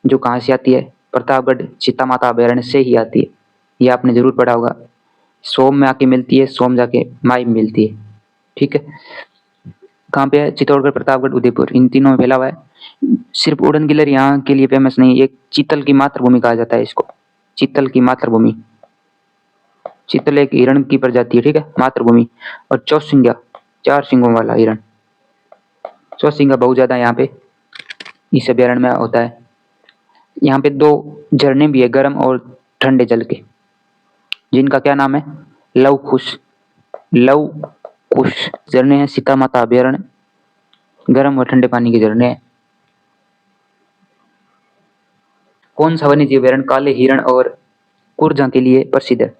जो कहाँ से आती है? प्रतापगढ़ सीता माता अभ्यारण्य से ही आती है। ये आपने जरूर पढ़ा होगा। सोम में आके मिलती है, सोम जाके माई में मिलती है, ठीक है। कहाँ पे है? चित्तौड़गढ़, प्रतापगढ़, उदयपुर, इन तीनों में फैला हुआ है। सिर्फ उड़न गिलहरी यहाँ के लिए फेमस नहीं, एक चीतल की मातृभूमि कहा जाता है इसको, चीतल की मातृभूमि। चीतल एक हिरण की प्रजाति है, ठीक है, मातृभूमि। और चौसिंगा, 4 सिंगों वाला हिरण, चौसिंगा बहुत ज्यादा यहाँ पे इस अभ्यारण्य में होता है। यहाँ पे 2 झरने भी है, गर्म और ठंडे जल के, जिनका क्या नाम है? लव कुश झरने हैं, सीता माता अभयारण्य, गर्म और ठंडे पानी के झरने हैं। कौन सा वन्यजीव अभयारण्य काले हिरण और कुरजा के लिए प्रसिद्ध है?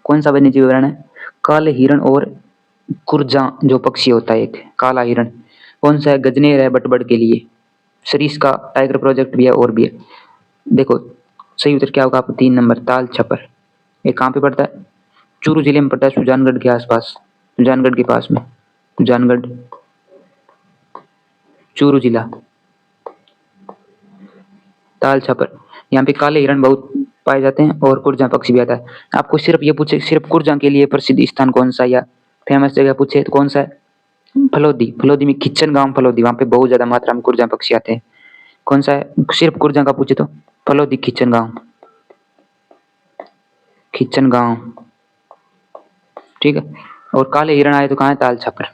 कौन सा वन्यजीव अभयारण्य है? काले हिरण और कुरजा जो पक्षी होता है एक काला हिरण। कौन सा है? गजनेर है बटबड़ के लिए। सरिस्का टाइगर प्रोजेक्ट भी है और भी है। देखो सही उत्तर क्या होगा आपको 3 नंबर ताल छपर। ये कहाँ पे पड़ता है? चूरू जिले में पड़ता है, सुजानगढ़ के आसपास, सुजानगढ़ के पास में, सुजानगढ़ चूरू जिला। ताल छपर यहाँ पे काले हिरण बहुत पाए जाते हैं और कुरजा पक्षी भी आता है। आपको सिर्फ ये पूछे सिर्फ कुरजा के लिए प्रसिद्ध स्थान कौन सा या फेमस जगह पूछे तो कौन सा है? फलोदी। फलोदी में खिच्चन गांव फलोदी, वहाँ पे बहुत ज्यादा मात्रा में कुरजा पक्षी आते हैं। कौन सा है? सिर्फ कुरजा का पूछे तो फलोदी खिच्चन गांव, खिच्चन गांव, ठीक है। और काले हिरण आए तो कहाँ है? ताल छपर।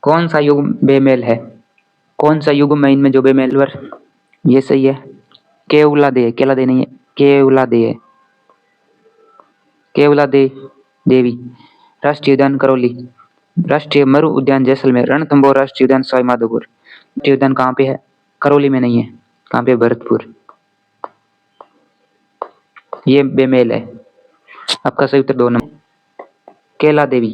कौन सा युग बेमेल है? कौन सा युग में इनमें जो बेमेलवर? ये सही है, केवलादे, केवलादे नहीं है, केवलादे है, केवलादे देवी। राष्ट्रीय उद्यान करौली, राष्ट्रीय मरु उद्यान जैसलमेर, रणथंभौर राष्ट्रीय उद्यान सवाई माधोपुर। राष्ट्रीय उद्यान कहाँ पे है? करौली में नहीं है। कहाँ पे? भरतपुर। ये बेमेल है। आपका सही उत्तर 2 नंबर केला देवी।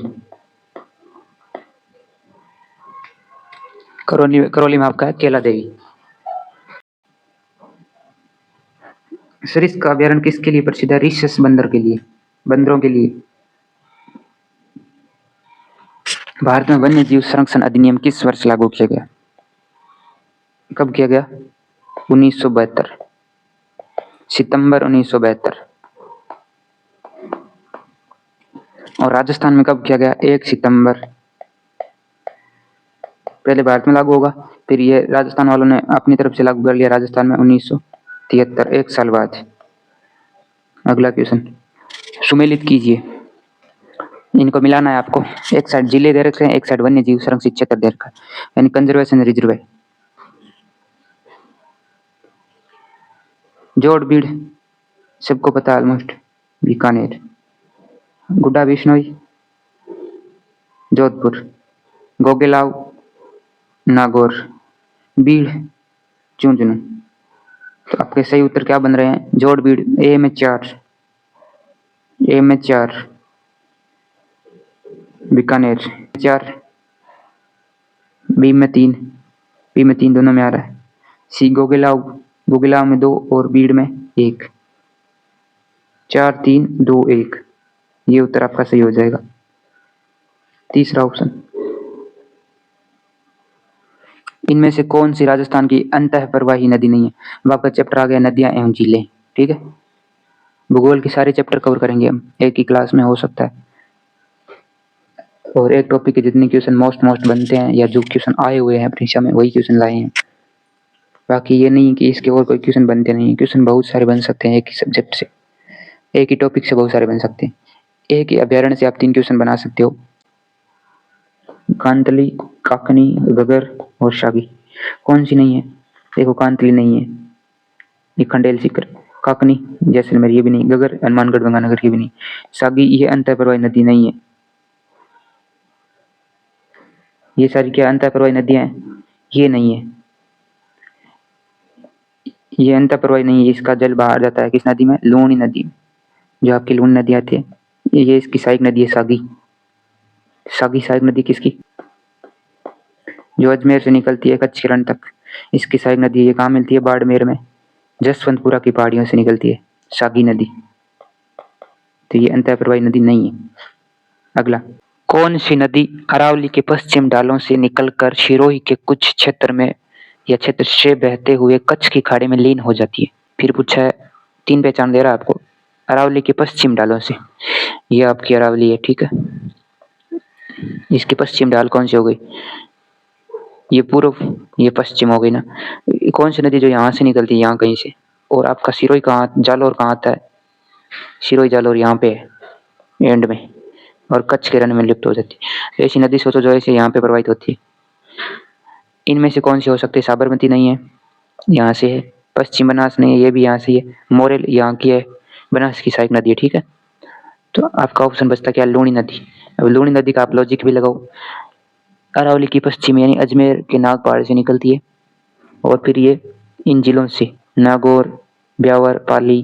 करौली में आपका है केला देवी। सरिस्का अभयारण्य किसके लिए प्रसिद्ध है? रिसेस बंदर के लिए, बंदरों के लिए। भारत में वन्य जीव संरक्षण अधिनियम किस वर्ष लागू किया गया? कब किया गया? 1972, सितंबर 1972। और राजस्थान में कब किया गया? 1 सितंबर। पहले भारत में लागू होगा, फिर ये राजस्थान वालों ने अपनी तरफ से लागू कर लिया राजस्थान में 1973, 1 साल बाद। अगला क्वेश्चन सुमेलित कीजिए। इनको मिलाना है आपको। एक साइड जिले दे रखे हैं, एक साइड वन्य जीव संरक्षित क्षेत्र दे रखा है, यानी कंजर्वेशन रिजर्व है। जोड़ बीड़ सबको पता है ऑलमोस्ट, बीकानेर, गुड्डा बिश्नोई जोधपुर, गोगेलाव नागौर, बीड़ झुंझुनू। तो आपके सही उत्तर क्या बन रहे हैं? जोड़ बीड़। ए में 4, ए में 4, बीकानेर 4, बी में 3, बी में 3 दोनों में आ रहा है। सी गोगेलाव, गोगेलाव में 2 और बीड़ में 1, 4 3 2 1। ये उत्तर आपका सही हो जाएगा, तीसरा ऑप्शन। इनमें से कौन सी राजस्थान की अंतः प्रवाही नदी नहीं है? अब आपका चैप्टर आ गया नदियां एवं झीलें, ठीक है। भूगोल के सारे चैप्टर कवर करेंगे हम, एक ही क्लास में हो सकता है। और एक टॉपिक के जितने क्वेश्चन मोस्ट बनते हैं या जो क्वेश्चन आए हुए हैं परीक्षा में वही क्वेश्चन लाए हैं। बाकी ये नहीं कि इसके और कोई क्वेश्चन बनते नहीं। क्वेश्चन बहुत सारे बन सकते हैं एक ही सब्जेक्ट से, एक ही टॉपिक से बहुत सारे बन सकते हैं। एक ही अभ्यारण्य से आप 3 क्वेश्चन बना सकते हो, कांतली, काकनी, गगर और शागी। कौन सी नहीं है? देखो कांतली नहीं है, ये खंडेल सीकर, काकनी जैसलमेर ये भी नहीं, गगर हनुमानगढ़ गंगानगर ये भी नहीं, शागी ये अंतःप्रवाही नदी नहीं है। ये सारी क्या अंतःप्रवाही नदियां हैं? ये नहीं है, ये अंतःप्रवाही नहीं है। इसका जल बाहर जाता है किस नदी में? लूणी नदी में, जो आपकी लूणी नदी आती है। ये इसकी सहायक नदी है सागी। सागी सहायक नदी किसकी? जो अजमेर से निकलती है कच्छ रण तक, इसकी सहायक नदी है। ये कहाँ मिलती है? बाड़मेर में, जसवंतपुरा की पहाड़ियों से निकलती है सागी नदी। तो ये अंतःप्रवाही नदी नहीं है। अगला, कौन सी नदी अरावली के पश्चिम ढालों से निकलकर सिरोही के कुछ क्षेत्र में या क्षेत्र से बहते हुए कच्छ की खाड़ी में लीन हो जाती है? फिर पूछा है, 3 पहचान दे रहा है आपको। अरावली के पश्चिम ढालों से, ये आपकी अरावली है, ठीक है। इसकी पश्चिम ढाल कौन सी हो गई? ये पूर्व, ये पश्चिम हो गई ना। कौन सी नदी जो यहाँ से निकलती है, यहाँ कहीं से? और आपका सिरोही कहाँ, जालौर कहाँ आता है? सिरोही जालौर यहाँ पे है एंड में, और कच्छ के रण में लिप्त हो जाती है। तो ऐसी नदी सोचो जो ऐसे यहाँ पे प्रवाहित होती है। इनमें से कौन सी हो सकती है? साबरमती नहीं है, यहाँ से है। पश्चिम बनास नहीं है, ये भी यहाँ से है। मोरेल यहाँ की है, बनास की सहायक नदी है, ठीक है। तो आपका ऑप्शन बचता क्या, लूणी नदी। अब लूणी नदी का आप लॉजिक भी लगाओ। अरावली की पश्चिम यानी अजमेर के नाग पहाड़ से निकलती है और फिर ये इन जिलों से नागौर, ब्यावर, पाली,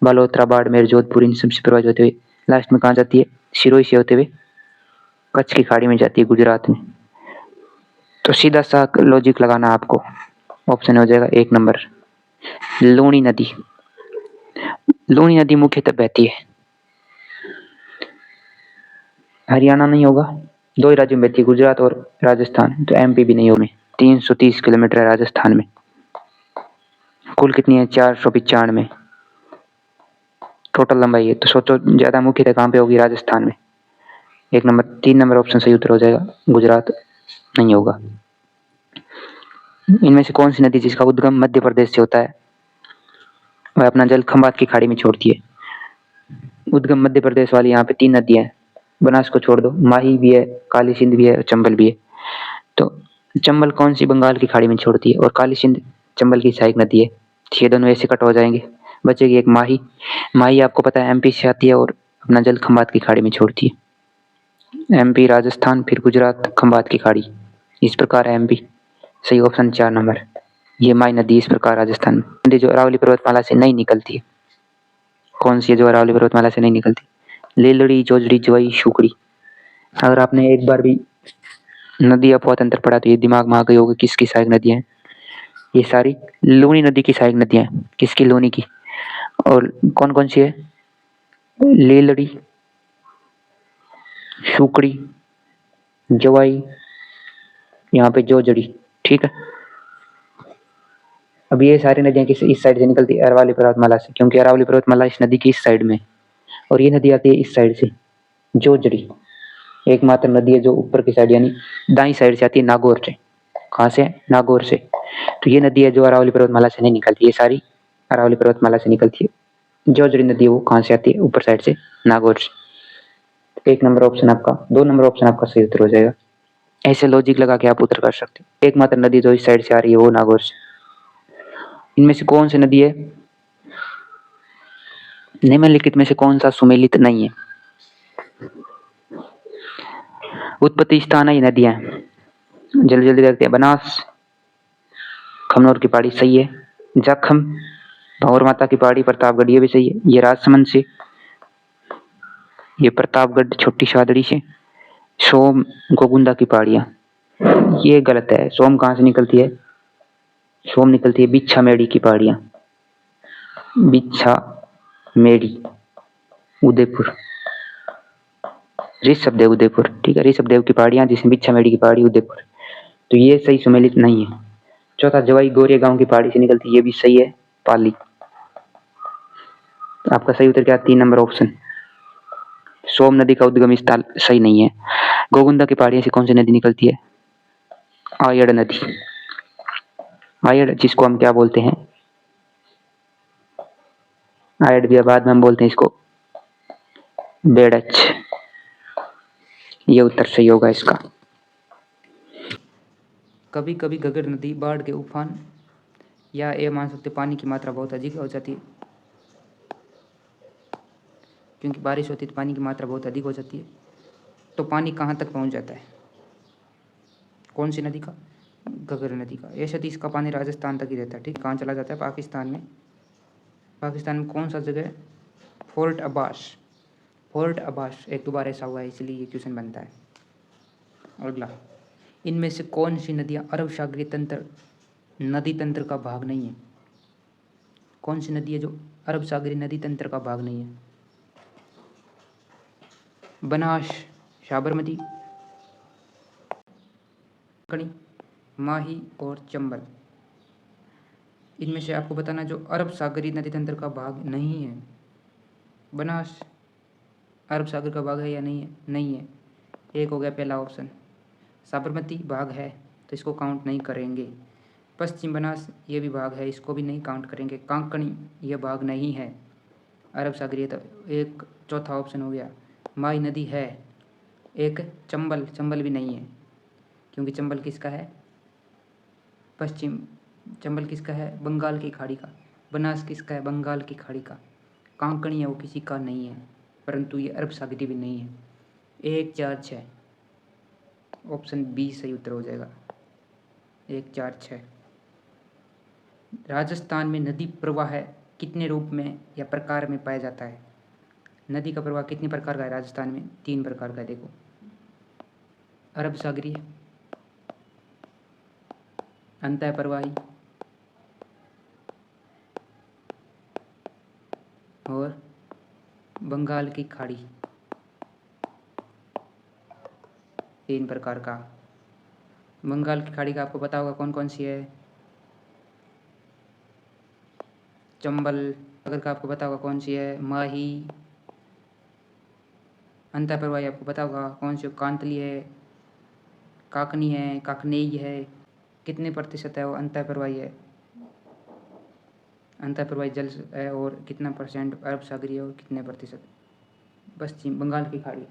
बालोतरा, बाड़मेर, जोधपुर इन सबसे प्रभावित होते हुए लास्ट में कहाँ जाती है, सिरोही से होते हुए कच्छ की खाड़ी में जाती है, गुजरात में। तो सीधा सा लॉजिक लगाना आपको, ऑप्शन हो जाएगा 1 नंबर लूणी नदी। लूणी नदी मुख्यतः बहती है, हरियाणा नहीं होगा, 2 ही राज्यों में बहती है, गुजरात और राजस्थान। तो एमपी भी नहीं होगा। 330 किलोमीटर है राजस्थान में। कुल कितनी है, 495 टोटल लंबाई है। तो सोचो ज्यादा मुख्यतः कहाँ पे होगी, राजस्थान में। 1 नंबर, 3 नंबर ऑप्शन सही उत्तर हो जाएगा, गुजरात नहीं होगा। इनमें से कौन सी नदी जिसका उद्गम मध्य प्रदेश से होता है, वह अपना जल खंबात की खाड़ी में छोड़ती है। उद्गम मध्य प्रदेश वाली यहाँ पे 3 नदियां हैं, बनास को छोड़ दो, माही भी है, काली सिंध भी है और चंबल भी है। तो चंबल कौन सी बंगाल की खाड़ी में छोड़ती है और काली सिंध चंबल की सहायक नदी है। ये दोनों ऐसे कट हो जाएंगे, बचेगी एक माही। माही आपको पता है एमपी से आती है और अपना जल खंबात की खाड़ी में छोड़ती है। एमपी, राजस्थान, फिर गुजरात, खंबात की खाड़ी, इस प्रकार है एमपी। सही ऑप्शन 4 नंबर। ये माई नदी इस प्रकार राजस्थान में नदी जो अरावली पर्वतमाला से नहीं निकलती है। कौन सी है जो अरावली पर्वतमाला से नहीं निकलती, लीलड़ी, जोजड़ी, जवाई, शुकड़ी। अगर आपने एक बार भी नदी अपवाद तंत्र पढ़ा तो ये दिमाग में आ गई होगी किसकी सहायक नदियां हैं, ये सारी लूनी नदी की सहायक नदियां हैं। किसकी, लूनी की। और कौन कौन सी है, लीलड़ी, शुकड़ी, जवाई, यहाँ पे जोजड़ी। ठीक है, अब ये सारी नदियां किस इस साइड से निकलती है, अरावली पर्वतमाला से, क्योंकि अरावली पर्वतमाला इस नदी की इस साइड में और ये नदी आती है इस साइड से, जोजड़ी। एकमात्र नदी है जो ऊपर की साइड यानी दाई साइड से आती है, नागौर से। कहाँ से, नागौर से। तो ये नदी है जो अरावली पर्वतमाला से नहीं निकलती, ये सारी अरावली पर्वतमाला से निकलती है। जोजड़ी नदी वो कहाँ से आती है, ऊपर साइड से, नागौर से। 1 नंबर ऑप्शन आपका, 2 नंबर ऑप्शन आपका सही उत्तर हो जाएगा। ऐसे लॉजिक लगा के आप उत्तर कर सकते हो। एकमात्र नदी जो इस साइड से आ रही है वो नागौर से। इनमें से कौन सी नदी है, निम्नलिखित में से कौन सा सुमेलित नहीं है। उत्पत्ति स्थान है ये नदियां, जल्दी जल्दी करते हैं। बनास, खमनोर की पहाड़ी सही है। जखम, भंवर माता की पहाड़ी, प्रतापगढ़ ये भी सही है। ये राजसमंद से, ये प्रतापगढ़ छोटी शादड़ी से, सोम, गोगुंदा की पहाड़ियां, ये गलत है। सोम कहाँ से निकलती है, सोम निकलती है बिच्छा मेड़ी की पहाड़ियां, बिच्छा मेड़ी, उदयपुर, ऋषभ देव उदयपुर। ठीक है, ऋषभ देव की पहाड़ियां जिसमें बिच्छा मेड़ी की पहाड़ी, उदयपुर। तो ये सही सुमेलित नहीं है। चौथा, जवाई गोरे गांव की पहाड़ी से निकलती है, ये भी सही है, पाली। तो आपका सही उत्तर क्या, 3 नंबर ऑप्शन। सोम नदी का उद्गम स्थल सही नहीं है। गोगुंदा की पहाड़ियों से कौन सी नदी निकलती है, आयड़ नदी। आयड़ जिसको हम क्या बोलते हैं, आयड़ भी बाद में हम बोलते हैं इसको बेड़च। ये उत्तर सही होगा इसका। कभी कभी घग्गर नदी बाढ़ के उफान या ये मान सकते पानी की मात्रा बहुत अधिक हो जाती है, क्योंकि बारिश होती है तो पानी की मात्रा बहुत अधिक हो जाती है। तो पानी कहाँ तक पहुँच जाता है, कौन सी नदी का, घग्गर नदी का। ये सतीश का पानी राजस्थान तक ही रहता है। ठीक, कहाँ चला जाता है, पाकिस्तान में। पाकिस्तान में कौन सा जगह, फोर्ट अब्बास। फोर्ट अब्बास एक 2 बार ऐसा हुआ है, इसलिए ये क्वेश्चन बनता है। अगला, इनमें से कौन सी नदियाँ अरब सागरीय तंत्र नदी तंत्र का भाग नहीं है। कौन सी नदी है जो अरब सागरीय नदी तंत्र का भाग नहीं है, बनास, साबरमती, कणी, माही और चंबल। इनमें से आपको बताना जो अरब सागरीय नदी तंत्र का भाग नहीं है। बनास अरब सागर का भाग है या नहीं है, नहीं है। एक हो गया पहला ऑप्शन। साबरमती भाग है तो इसको काउंट नहीं करेंगे। पश्चिम बनास ये भी भाग है, इसको भी नहीं काउंट करेंगे। कांकणी ये भाग नहीं है अरब सागरीय। तो एक चौथा ऑप्शन हो गया। माई नदी है। एक चंबल, चंबल भी नहीं है, क्योंकि चंबल किसका है, पश्चिम। चंबल किसका है, बंगाल की खाड़ी का। बनास किसका है, बंगाल की खाड़ी का। कांकणी है वो किसी का नहीं है। परंतु ये अरब सागरी भी नहीं है। 1 4 6 ऑप्शन बी सही उत्तर हो जाएगा। 1 4 6। राजस्थान में नदी प्रवाह कितने रूप में या प्रकार में पाया जाता है? नदी का प्रवाह कितने प्रकार का है राजस्थान में? 3 प्रकार का है। देखो, अरब सागरी, अंतः प्रवाही और बंगाल की खाड़ी। 3 प्रकार का। बंगाल की खाड़ी का आपको पता होगा कौन कौन सी है? चंबल। सागर का आपको पता होगा कौन सी है? माही। अंतः प्रवाही आपको पता होगा कौन सी? कांतली है, काकनी है, काकनेई है। कितने प्रतिशत है वो अंतः प्रवाही है? अंतः प्रवाही जल है। और कितना परसेंट अरब सागरी है और कितने प्रतिशत पश्चिम बंगाल की खाड़ी?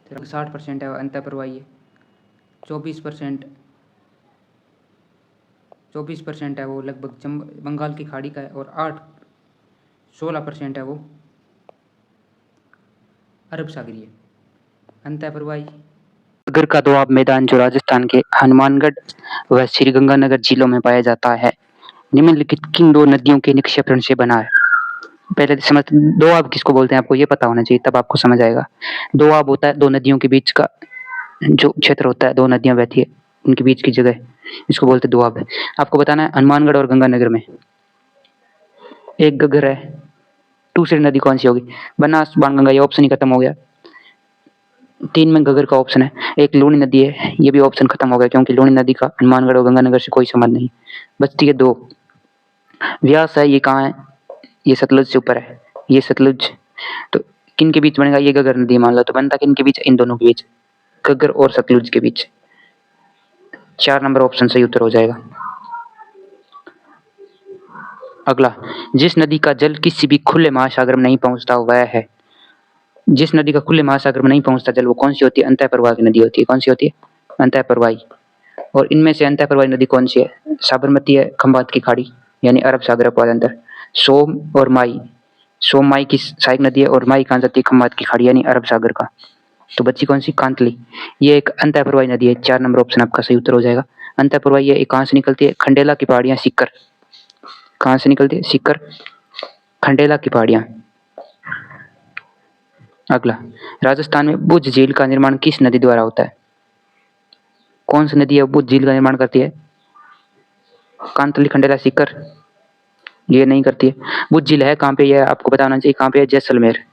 60% है अंतः प्रवाही है। 24% है वो लगभग बंगाल की खाड़ी का है। और 16% है वो अरब सागरी है। अंतः प्रवाही सागर का दोआब मैदान जो राजस्थान के हनुमानगढ़ व श्रीगंगानगर जिलों में पाया जाता है, निम्नलिखित किन 2 नदियों के निक्षेपण से बना है? पहले तो समझ, दोआब किसको बोलते हैं आपको ये पता होना चाहिए, तब आपको समझ आएगा। दोआब होता है 2 नदियों के बीच का जो क्षेत्र होता है, 2 नदियां बहती है उनके बीच की जगह, इसको बोलते हैं दोआब है। आपको बताना है हनुमानगढ़ और गंगानगर में एक घग्गर है, दूसरी नदी कौन सी होगी? बनास, बाणगंगा, ये ऑप्शन ही खत्म हो गया। 3 में घग्गर का ऑप्शन है। एक लूनी नदी है, ये भी ऑप्शन खत्म हो गया क्योंकि लूनी नदी का हनुमानगढ़ और गंगानगर से कोई संबंध नहीं। बचती है 2। व्यास है, ये कहाँ है? ये सतलुज से ऊपर है, ये सतलुज। तो किन के बीच बनेगा? ये घग्गर नदी मान लो, तो बनता किन के बीच? इन दोनों के बीच, घग्गर और सतलुज के बीच। 4 नंबर ऑप्शन सही उत्तर हो जाएगा। अगला, जिस नदी का जल किसी भी खुले महासागर में नहीं पहुंचता वह है? जिस नदी का खुले महासागर में नहीं पहुंचता जल, वो कौन सी होती है? अंतः प्रवाही नदी होती है। कौन सी होती है? अंतः प्रवाही। और इनमें से अंतः प्रवाही नदी कौन सी है? साबरमती है, खंबात की खाड़ी यानी अरब सागर अपवाद, सोम और माई। सोम माई की सहायक नदी है और माई कहाँ जाती है? खंबात की खाड़ी यानी अरब सागर का। तो बच्ची कौन सी? कांतली। ये एक अंतः प्रवाही नदी है। 4 नंबर ऑप्शन आपका सही उत्तर हो जाएगा। अंतः प्रवाही है, कहाँ से निकलती है? खंडेला की पहाड़ियां, सीकर। कहाँ से निकलती है? सीकर, खंडेला की पहाड़ियां। अगला, राजस्थान में बुझ झील का निर्माण किस नदी द्वारा होता है? कौन सी नदी है बुझ झील का निर्माण करती है? कांतली, खंडेला, सीकर, ये नहीं करती है। बुझ झील है कहाँ पे? यह आपको बताना चाहिए कहाँ पे है? जैसलमेर।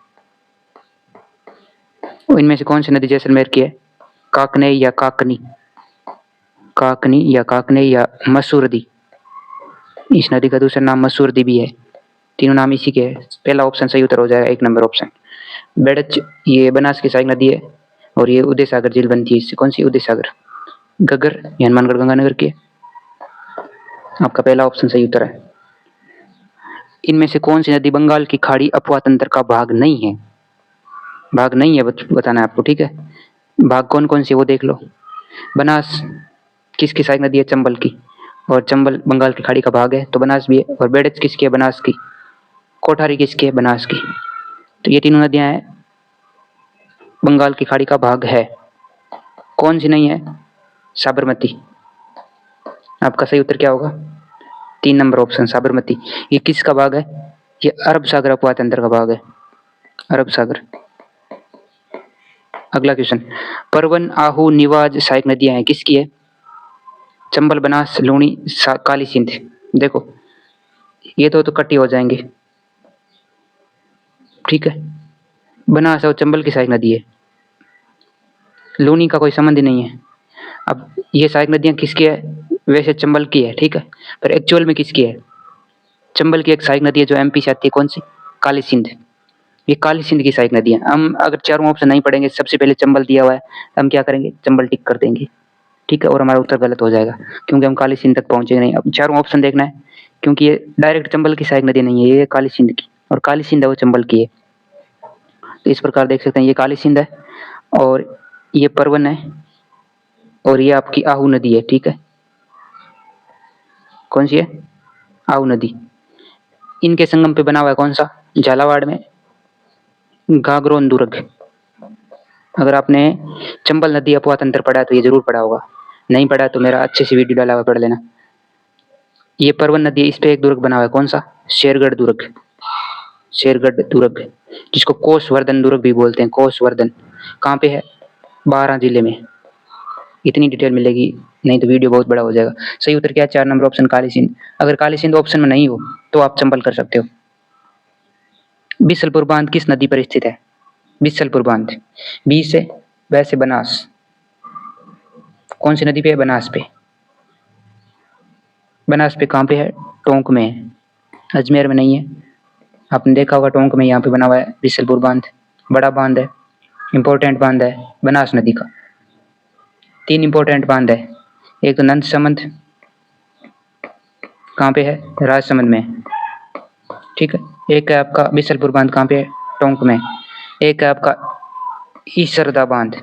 इनमें से कौन सी नदी जैसलमेर की है? काकने या काकनी, काकनी या काकने या मसूरदी। इस नदी का दूसरा नाम मसूरदी भी है। तीनों नाम इसी के हैं। पहला ऑप्शन सही उत्तर हो जाएगा, 1 नंबर ऑप्शन। बेड़च, ये बनास की सहायक नदी है और ये उदय सागर झील बनती है इससे। कौन सी? उदय सागर। घग्गर ये हनुमानगढ़ गंगानगर की है। आपका पहला ऑप्शन सही उत्तर है। इनमें से कौन सी नदी बंगाल की खाड़ी अपवाह तंत्र का भाग नहीं है? भाग नहीं है बताना है आपको, ठीक है। भाग कौन कौन सी वो देख लो। बनास किसकी सहायक नदी है? चंबल की। और चंबल बंगाल की खाड़ी का भाग है तो बनास भी है। और बेड़च किसकी है? बनास की। कोठारी किसकी है? बनास की। तो ये तीनों नदियां हैं, बंगाल की खाड़ी का भाग है। कौन सी नहीं है? साबरमती। आपका सही उत्तर क्या होगा? 3 नंबर ऑप्शन साबरमती। ये किसका भाग है? ये अरब सागर अपवाह तंत्र का भाग है, अरब सागर। अगला क्वेश्चन, परवन, आहू, निवाज सहायक नदियां हैं किसकी है? चंबल, बनास, लूणी, काली सिंध। देखो ये तो कट्टी हो जाएंगे, ठीक है। बनास और चंबल की सहायक नदी है, लूनी का कोई संबंध ही नहीं है। अब ये सहायक नदियां किसकी है? वैसे चंबल की है, ठीक है, पर एक्चुअल में किसकी है? चंबल की एक सहायक नदी है जो एमपी से आती है। कौन सी? काली सिंध। ये काली सिंध की सहायक नदी है। हम अगर चारों ऑप्शन नहीं पढ़ेंगे, सबसे पहले चंबल दिया हुआ है, हम क्या करेंगे? चंबल टिक कर देंगे, ठीक है, और हमारा उत्तर गलत हो जाएगा क्योंकि हम काली सिंध तक पहुंचेंगे नहीं। अब चारों ऑप्शन देखना है क्योंकि ये डायरेक्ट चंबल की सहायक नदी नहीं है, ये काली सिंध की, और काली सिंध है वो चंबल की है। तो इस प्रकार देख सकते हैं, ये काली सिंध है और ये परवन है और ये आपकी आहू नदी है, ठीक है। कौन सी है? आहू नदी। इनके संगम पे बना हुआ है कौन सा? झालावाड़ में घाघरोन दुर्ग। अगर आपने चंबल नदी अपवाह तंत्र पढ़ा है तो ये जरूर पढ़ा होगा, नहीं पढ़ा तो मेरा अच्छे से वीडियो डाला हुआ पढ़ लेना। ये परवन नदी है, इस पे एक दुर्ग बना हुआ है, कौन सा? शेरगढ़ दुर्ग। शेरगढ़ दुर्ग, जिसको कोसवर्धन दुर्ग भी बोलते हैं, कोसवर्धन। कहाँ पे है? 12 जिले में। इतनी डिटेल मिलेगी, नहीं तो वीडियो बहुत बड़ा हो जाएगा। सही उत्तर क्या है? 4 नंबर ऑप्शन काली सिंध। अगर काली सिंध ऑप्शन में नहीं हो तो आप चंबल कर सकते हो। बिसलपुर बांध किस नदी पर स्थित है? बिसलपुर बांध, बी से वैसे बनास। कौन सी नदी पे है? बनास पे। बनास पे कहाँ पे है? टोंक में है, अजमेर में नहीं है। आपने देखा होगा टोंक में यहाँ पे बना हुआ है बिसलपुर बांध, बड़ा बांध है, इंपॉर्टेंट बांध है बनास नदी का। 3 इंपॉर्टेंट बांध है, एक तो नंद समंद, कहाँ पे है? राजसमंद में, ठीक है। एक है आपका बिसलपुर बांध, कहाँ पे है? टोंक में। एक है आपका ईसरदा बांध,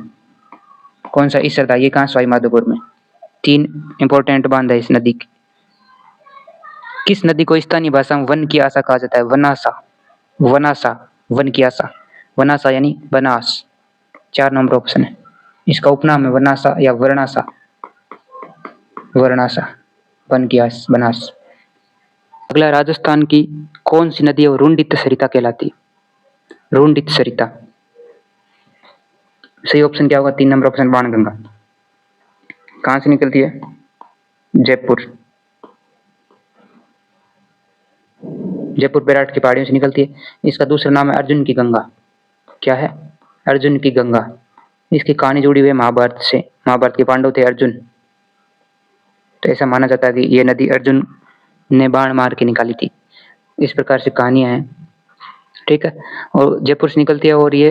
कौन सा? ईसरदा, ये कहाँ? सवाई माधोपुर में। 3 इंपॉर्टेंट बांध है इस नदी की। किस नदी को स्थानीय भाषा में वन की आशा कहा जाता है? वनासा, वनासा, वन की आशा, वनासा यानी बनास। 4 नंबर ऑप्शन है। इसका उपनाम है वनासा या वर्णासा, वर्णासा, वन की आस, बनास। अगला, राजस्थान की कौन सी नदी है वो रुंडित सरिता कहलाती है? रुंडित सरिता। सही ऑप्शन क्या होगा? 3 नंबर ऑप्शन बाणगंगा। कहाँ से निकलती है? जयपुर, जयपुर बैराट की पहाड़ियों से निकलती है। इसका दूसरा नाम है अर्जुन की गंगा। क्या है? अर्जुन की गंगा। इसकी कहानी जुड़ी हुई है महाभारत से, महाभारत के पांडव थे अर्जुन, तो ऐसा माना जाता है कि ये नदी अर्जुन ने बाण मार के निकाली थी। इस प्रकार से कहानियां हैं, ठीक है। और जयपुर से निकलती है और ये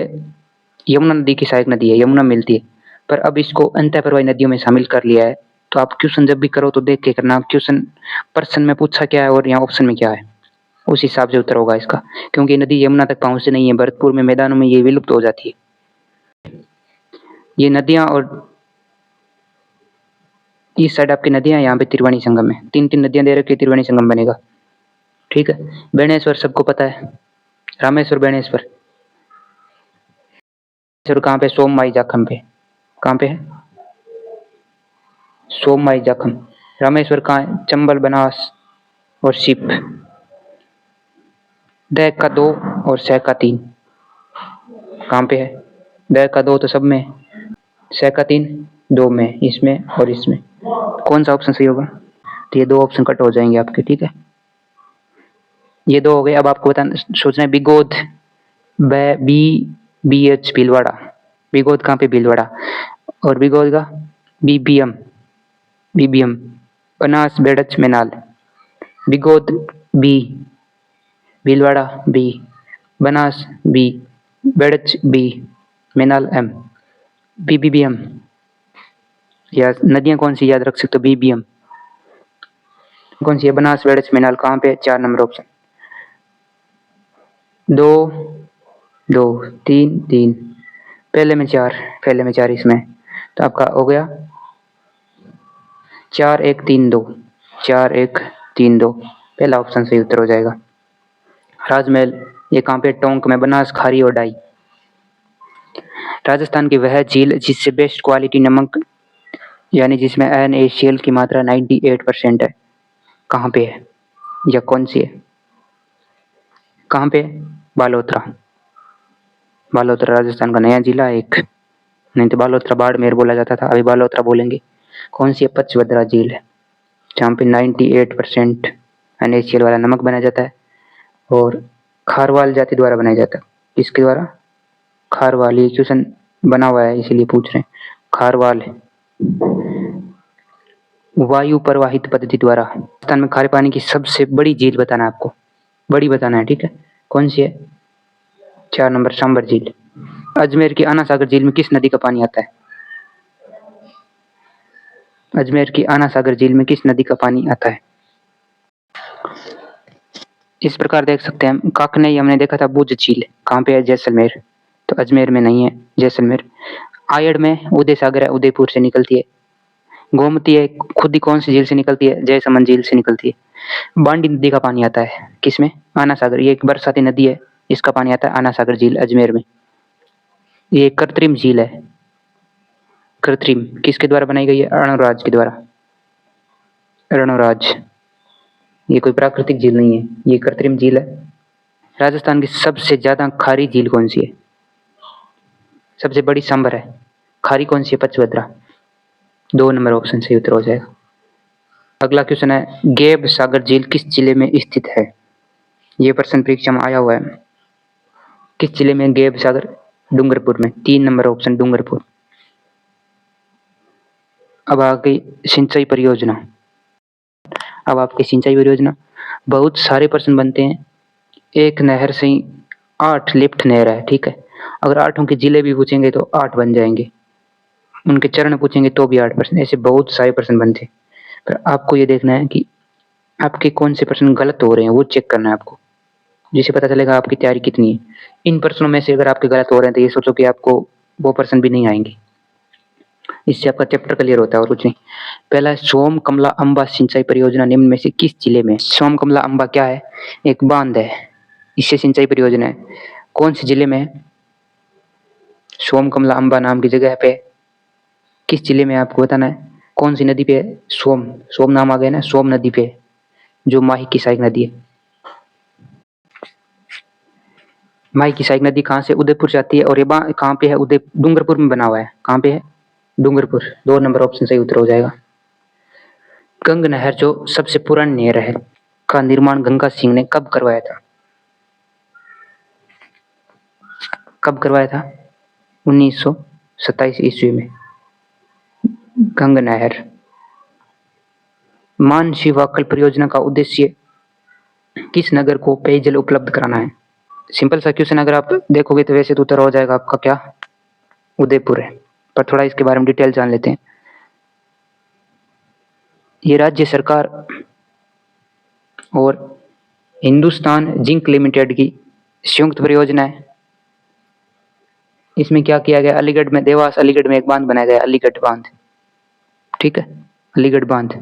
यमुना नदी की सहायक नदी है, यमुना मिलती है, पर अब इसको अंतः प्रवाही नदियों में शामिल कर लिया है। तो आप क्वेश्चन जब भी करो तो देख के करना, क्वेश्चन प्रश्न में पूछा क्या है और यहाँ ऑप्शन में क्या है, उस हिसाब से उत्तर होगा इसका। क्योंकि नदी यमुना तक पहुंचती नहीं है, भरतपुर में मैदानों में ये विलुप्त हो जाती है। ये नदियां, और इस साइड आपकी नदियां, यहाँ पे त्रिवेणी संगम है। 3 नदियां दे रखी, त्रिवेणी संगम बनेगा, ठीक है। बेणेश्वर सबको पता है, रामेश्वर, बेणेश्वर। कहाँ पे? सोममाई जाखम पे। कहाँ पे है? सोममाई जाखम। रामेश्वर कहाँ है? चंबल, बनास और शिप। द का 2 और स का 3 कहाँ पे है? द का 2 तो सब में, स का 3 2 में, इसमें और इसमें। कौन सा ऑप्शन सही होगा? तो ये 2 ऑप्शन कट हो जाएंगे आपके, ठीक है। ये 2 हो गए। अब आपको बताना, सोचना है बिगोद, BH भीलवाड़ा। बिगोद कहाँ पे? भीलवाड़ा। और बिगोद का BBM Banas, Berach, Menal. Bigod B, Bhilwara B, Banas B, Berach B, Menal M। BBM, या नदियां कौन सी याद रख सकते हो? BBM कौन सी है? बनास, बेड़च, मेनाल। कहाँ पे? 4 नंबर ऑप्शन। 2 2 3 3, पहले में 4, पहले में 4 इसमें, तो आपका हो गया 4 1 3 2, 4 1 3 2, पहला ऑप्शन सही उत्तर हो जाएगा। राजमहल, ये कहाँ पे? टोंक में, बनास, खारी और डाई। राजस्थान की वह झील जिससे बेस्ट क्वालिटी नमक, यानी जिसमें NaCl की मात्रा 98% है, कहाँ पे है या कौन सी है? कहाँ पे? बालोतरा। बालोतरा राजस्थान का नया जिला है एक, नहीं तो बालोतरा बाड़मेर बोला जाता था, अभी बालोतरा बोलेंगे। कौन सी है? पचभद्रा झील है, जहाँ पे 98% NaCl वाला नमक बनाया जाता है और खारवाल जाति द्वारा बनाया जाता है। किसके द्वारा? खारवाल। ये क्वेश्चन बना हुआ है इसीलिए पूछ रहे हैं, खारवाल है। वायु प्रवाहित पद्धति द्वारा राजस्थान में खारे पानी की सबसे बड़ी झील बताना है आपको, बड़ी बताना है, ठीक है। कौन सी है? 4 नंबर, सांबर झील। अजमेर की आना सागर झील में किस नदी का पानी आता है? अजमेर की आना सागर झील में किस नदी का पानी आता है? इस प्रकार देख सकते हैं। काकने हमने देखा था बुझ झील, कहाँ पे है? जैसलमेर, तो अजमेर में नहीं है, जैसलमेर। आयड़ में उदय सागर है, उदयपुर से निकलती है। गोमती है, खुद ही कौन सी झील से निकलती है? जयसमंद झील से निकलती है। बांडी नदी का पानी आता है किसमें? आना सागर, ये एक बरसाती नदी है, इसका पानी आता है आना सागर झील अजमेर में। ये एक कृत्रिम झील है। कृत्रिम किसके द्वारा बनाई गई है? अरुणराज के द्वारा। अरुणराज, ये कोई प्राकृतिक झील नहीं है, ये कृत्रिम झील है। राजस्थान की सबसे ज्यादा खारी झील कौन सी है? सबसे बड़ी सांबर है। खारी कौन सी है? पचभद्रा। 2 नंबर ऑप्शन सही उत्तर हो जाएगा। अगला क्वेश्चन है, गेब सागर झील किस जिले में स्थित है? ये प्रश्न परीक्षा में आया हुआ है। किस जिले में गेब सागर? डूंगरपुर में। 3 नंबर ऑप्शन डूंगरपुर। अब आ गई सिंचाई परियोजना। अब आपकी सिंचाई परियोजना, बहुत सारे प्रश्न बनते हैं। एक नहर से ही 8 लिफ्ट नहर है, ठीक है। अगर 8 के जिले भी पूछेंगे तो 8 बन जाएंगे। उनके चरण पूछेंगे तो भी 8 प्रश्न, ऐसे बहुत सारे प्रश्न बनते हैं। पर आपको ये देखना है कि आपके कौन से प्रश्न गलत हो रहे हैं, वो चेक करना है आपको, जिससे पता चलेगा आपकी तैयारी कितनी है। इन प्रश्नों में से अगर आपके गलत हो रहे हैं तो ये सोचो कि आपको वो प्रश्न भी नहीं आएंगे। इससे आपका चैप्टर क्लियर होता है और कुछ नहीं। पहला है, सोम कमला अंबा सिंचाई परियोजना निम्न में से किस जिले में? सोम कमला अंबा क्या है? एक बांध है, इससे सिंचाई परियोजना है। कौन से जिले में है? सोम कमला अंबा नाम की जगह पे। किस जिले में आपको बताना है? कौन सी नदी पे है? सोम, सोम नाम आ गया ना, सोम नदी पे, जो माही की सहायक नदी है। माही की सहायक नदी कहाँ से? उदयपुर से आती है। और ये कहाँ पे है? डूंगरपुर में बना हुआ है। कहाँ पे है? डूंगरपुर। 2 नंबर ऑप्शन सही उत्तर हो जाएगा। गंग नहर जो सबसे पुरानी नहर है का निर्माण गंगा सिंह ने कब करवाया था? कब करवाया था? 1927 ईस्वी में। गंग नहर। मानसी वाकल परियोजना का उद्देश्य किस नगर को पेयजल उपलब्ध कराना है? सिंपल सा क्वेश्चन, अगर आप देखोगे तो वैसे तो उत्तर हो जाएगा आपका क्या? उदयपुर है। पर थोड़ा इसके बारे में डिटेल जान लेते हैं। ये राज्य सरकार और हिंदुस्तान जिंक लिमिटेड की संयुक्त परियोजना है। इसमें क्या किया गया? अलीगढ़ में, देवास अलीगढ़ में एक बांध बनाया गया, अलीगढ़ बांध, ठीक है। अलीगढ़ बांध,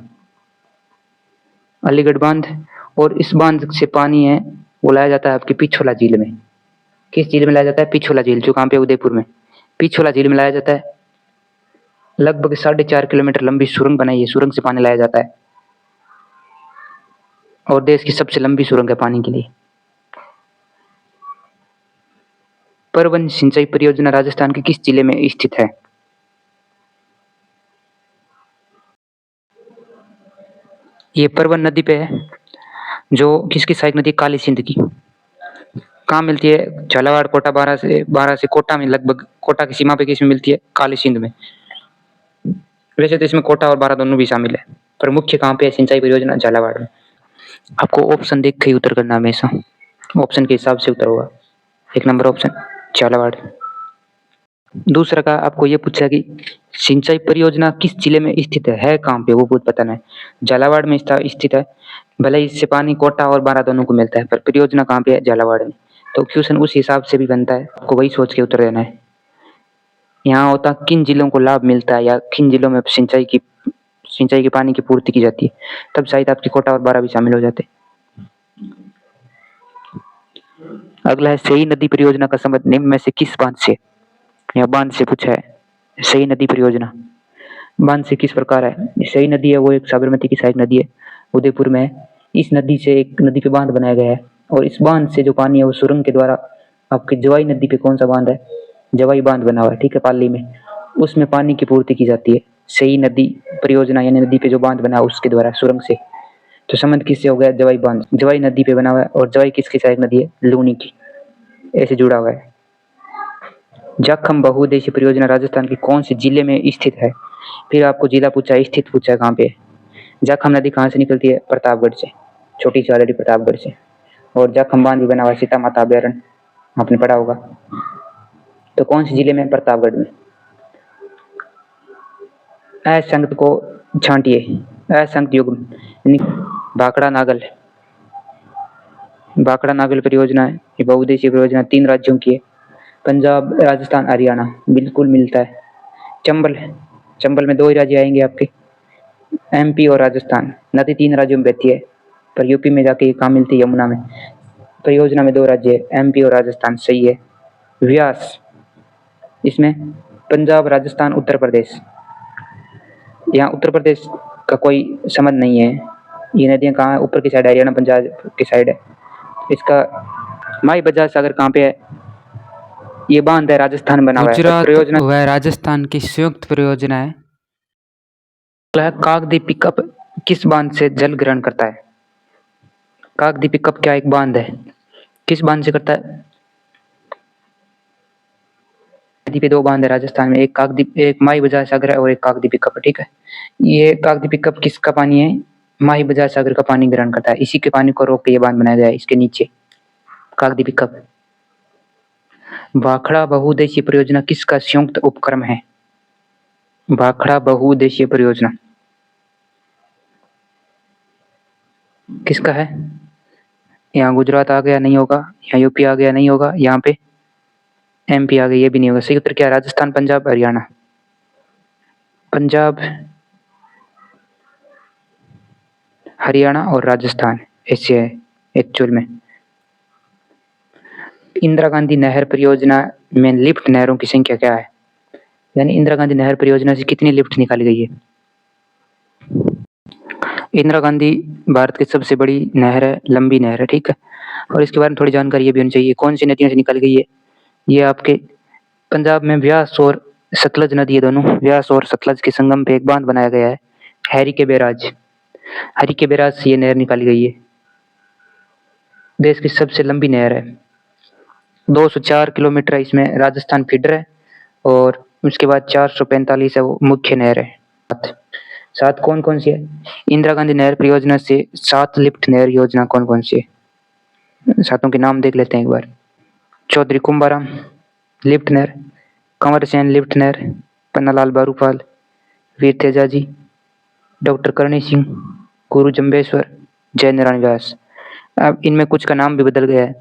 अलीगढ़ बांध। और इस बांध से पानी है वो लाया जाता है आपकी पिछोला झील में। किस झील में लाया जाता है? पिछोला झील, जो कहाँ पे? उदयपुर में। पिछोला झील में लाया जाता है। लगभग 4.5 किलोमीटर लंबी सुरंग बनाई है, सुरंग से पानी लाया जाता है। और देश की सबसे लंबी सुरंग है पानी के लिए। परवन सिंचाई परियोजना राजस्थान के किस जिले में स्थित है? ये परवन नदी पे है, जो किसकी सहायक नदी? काली सिंध की। कहाँ मिलती है? झालावाड़, कोटा, 12 से कोटा में, लगभग कोटा की सीमा पे किसमें मिलती है? काली सिंध में। वैसे तो इसमें कोटा और 12 दोनों भी शामिल है, पर मुख्य कहाँ पे है सिंचाई परियोजना? झालावाड़ में। आपको ऑप्शन देख के ही उत्तर करना हमेशा, ऑप्शन के हिसाब से उत्तर होगा। 1 नंबर ऑप्शन झालावाड़। दूसरा का आपको ये पूछा कि सिंचाई परियोजना किस जिले में स्थित है कहाँ पे, वो बहुत बताना है। झालावाड़ में स्थित है। भले ही इससे पानी कोटा और 12 दोनों को मिलता है, पर परियोजना कहाँ पे है? झालावाड़ में। तो क्वेश्चन उस हिसाब से भी बनता है, आपको वही सोच के उत्तर देना है। यहाँ होता किन जिलों को लाभ मिलता है या किन जिलों में सिंचाई के पानी की पूर्ति की जाती है, तब शायद आपकी कोटा और 12 भी शामिल हो जाते। अगला है, सही नदी परियोजना का संबंध निम्न में से किस बांध से? या बांध से पूछा है। सही नदी परियोजना बांध से किस प्रकार है? सही नदी है वो एक साबरमती की सहायक नदी है, उदयपुर में है। इस नदी से एक नदी पे बांध बनाया गया है, और इस बांध से जो पानी है वो सुरंग के द्वारा आपकी जवाई नदी पे, कौन सा बांध है? जवाई बांध बना हुआ है, ठीक है, पाली में, उसमें पानी की पूर्ति की जाती है। सही नदी परियोजना यानी नदी पे जो बांध बना उसके द्वारा, सुरंग से। तो संबंध किससे हो गया? जवाई बांध, जवाई नदी पे बना हुआ है। और जवाई किसकी सहायक नदी है? लूनी की, ऐसे जुड़ा हुआ है। जाखम बहुउद्देशीय परियोजना राजस्थान के कौन से जिले में स्थित है? फिर आपको जिला पूछा है, स्थित पूछा है कहाँ पे। जाखम नदी कहाँ से निकलती है? प्रतापगढ़ से, छोटी सी ऑलरेडी प्रतापगढ़ से। और जाखम बांध भी बना हुआ है, सीता माता अभ्यारण्य, आपने पढ़ा होगा। तो कौन से जिले में? प्रतापगढ़ में। असंगत को छांटिए, असंगत युग्म यानी भाखड़ा नागल। भाखड़ा नागल परियोजना है, ये बहुउद्देशीय परियोजना 3 राज्यों की है, पंजाब, राजस्थान, हरियाणा, बिल्कुल मिलता है। चंबल, चंबल में 2 ही राज्य आएंगे आपके, एमपी और राजस्थान। नदी 3 राज्यों में बहती है, पर यूपी में जाके कहाँ मिलती है? यमुना में। परियोजना में 2 राज्य है, एमपी और राजस्थान, सही है। व्यास इसमें पंजाब, राजस्थान, उत्तर प्रदेश। यहाँ उत्तर प्रदेश का कोई संबंध नहीं है। ये नदियाँ कहाँ है? ऊपर की साइड हरियाणा पंजाब की साइड है। इसका माई बजाज सागर कहाँ पे है? ये बांध है राजस्थान बना हुआ है। गुजरात परियोजना व राजस्थान की संयुक्त परियोजना है। काकद्वीप कप किस बांध से जल ग्रहण करता है? काकद्वीप कप क्या एक बांध है? किस बांध से करता है? नदी पे 2 बांध है राजस्थान में, एक काकद्वीप, एक माई बजाज सागर है और एक काकद्वीप कप, ठीक है। ये काकद्वीप कप किसका पानी है? माही बजाज सागर का पानी ग्रहण करता है। इसी के पानी को रोक के ये बांध बनाया गया है इसके नीचे, काकद्वीप कप। भाखड़ा बहुउद्देशीय परियोजना किसका संयुक्त उपक्रम है? भाखड़ा बहुउद्देशीय परियोजना किसका है? यहाँ गुजरात आ गया, नहीं होगा। यहाँ यूपी आ गया, नहीं होगा। यहाँ पे एमपी आ गया, ये भी नहीं होगा। सही उत्तर क्या है? राजस्थान, पंजाब, हरियाणा। पंजाब, हरियाणा और राजस्थान ऐसे है एक्चुअल में। इंदिरा गांधी नहर परियोजना में लिफ्ट नहरों की संख्या क्या है? यानी इंदिरा गांधी नहर परियोजना से कितनी लिफ्ट निकाली गई है? इंदिरा गांधी भारत की सबसे बड़ी नहर है, लंबी नहर है, ठीक है। और इसके बारे में थोड़ी जानकारी ये भी होनी चाहिए, कौन सी नदियों से निकाली गई है। ये आपके पंजाब में व्यास और सतलज नदी है, दोनों व्यास और सतलज के संगम पे एक बांध बनाया गया है, हैरी के बैराज। हैरी के बैराज से ये नहर निकाली गई है। देश की सबसे लंबी नहर है, 204 किलोमीटर है। इसमें राजस्थान फीडर है और उसके बाद 445 है वो मुख्य नहर है। सात कौन कौन सी है? इंदिरा गांधी नहर परियोजना से 7 लिफ्ट नहर योजना कौन कौन सी है? सातों के नाम देख लेते हैं एक बार। चौधरी कुंभाराम लिफ्ट नहर, कंवर सेन लिफ्ट नहर, पन्नालाल बारूपाल, वीर तेजाजी, डॉक्टर करणी सिंह, गुरु जम्बेश्वर, जय नारायण व्यास। अब इनमें कुछ का नाम भी बदल गया है,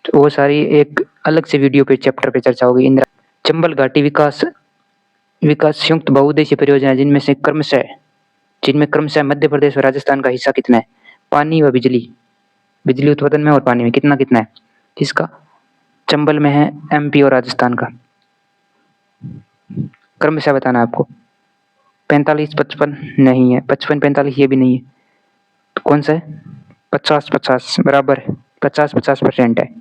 तो वो सारी एक अलग से वीडियो पे चैप्टर पे चर्चा होगी। इंदिरा चंबल घाटी विकास संयुक्त बहुउद्देशीय परियोजना जिनमें क्रमशः मध्य प्रदेश और राजस्थान का हिस्सा कितना है? पानी व बिजली, बिजली उत्पादन में और पानी में कितना कितना है? किसका? चंबल में है, एमपी और राजस्थान का। क्रमशः बताना है आपको। 45 55 नहीं है, 55 45 ये भी नहीं है, तो कौन सा है? 50 50 बराबर, 50% है।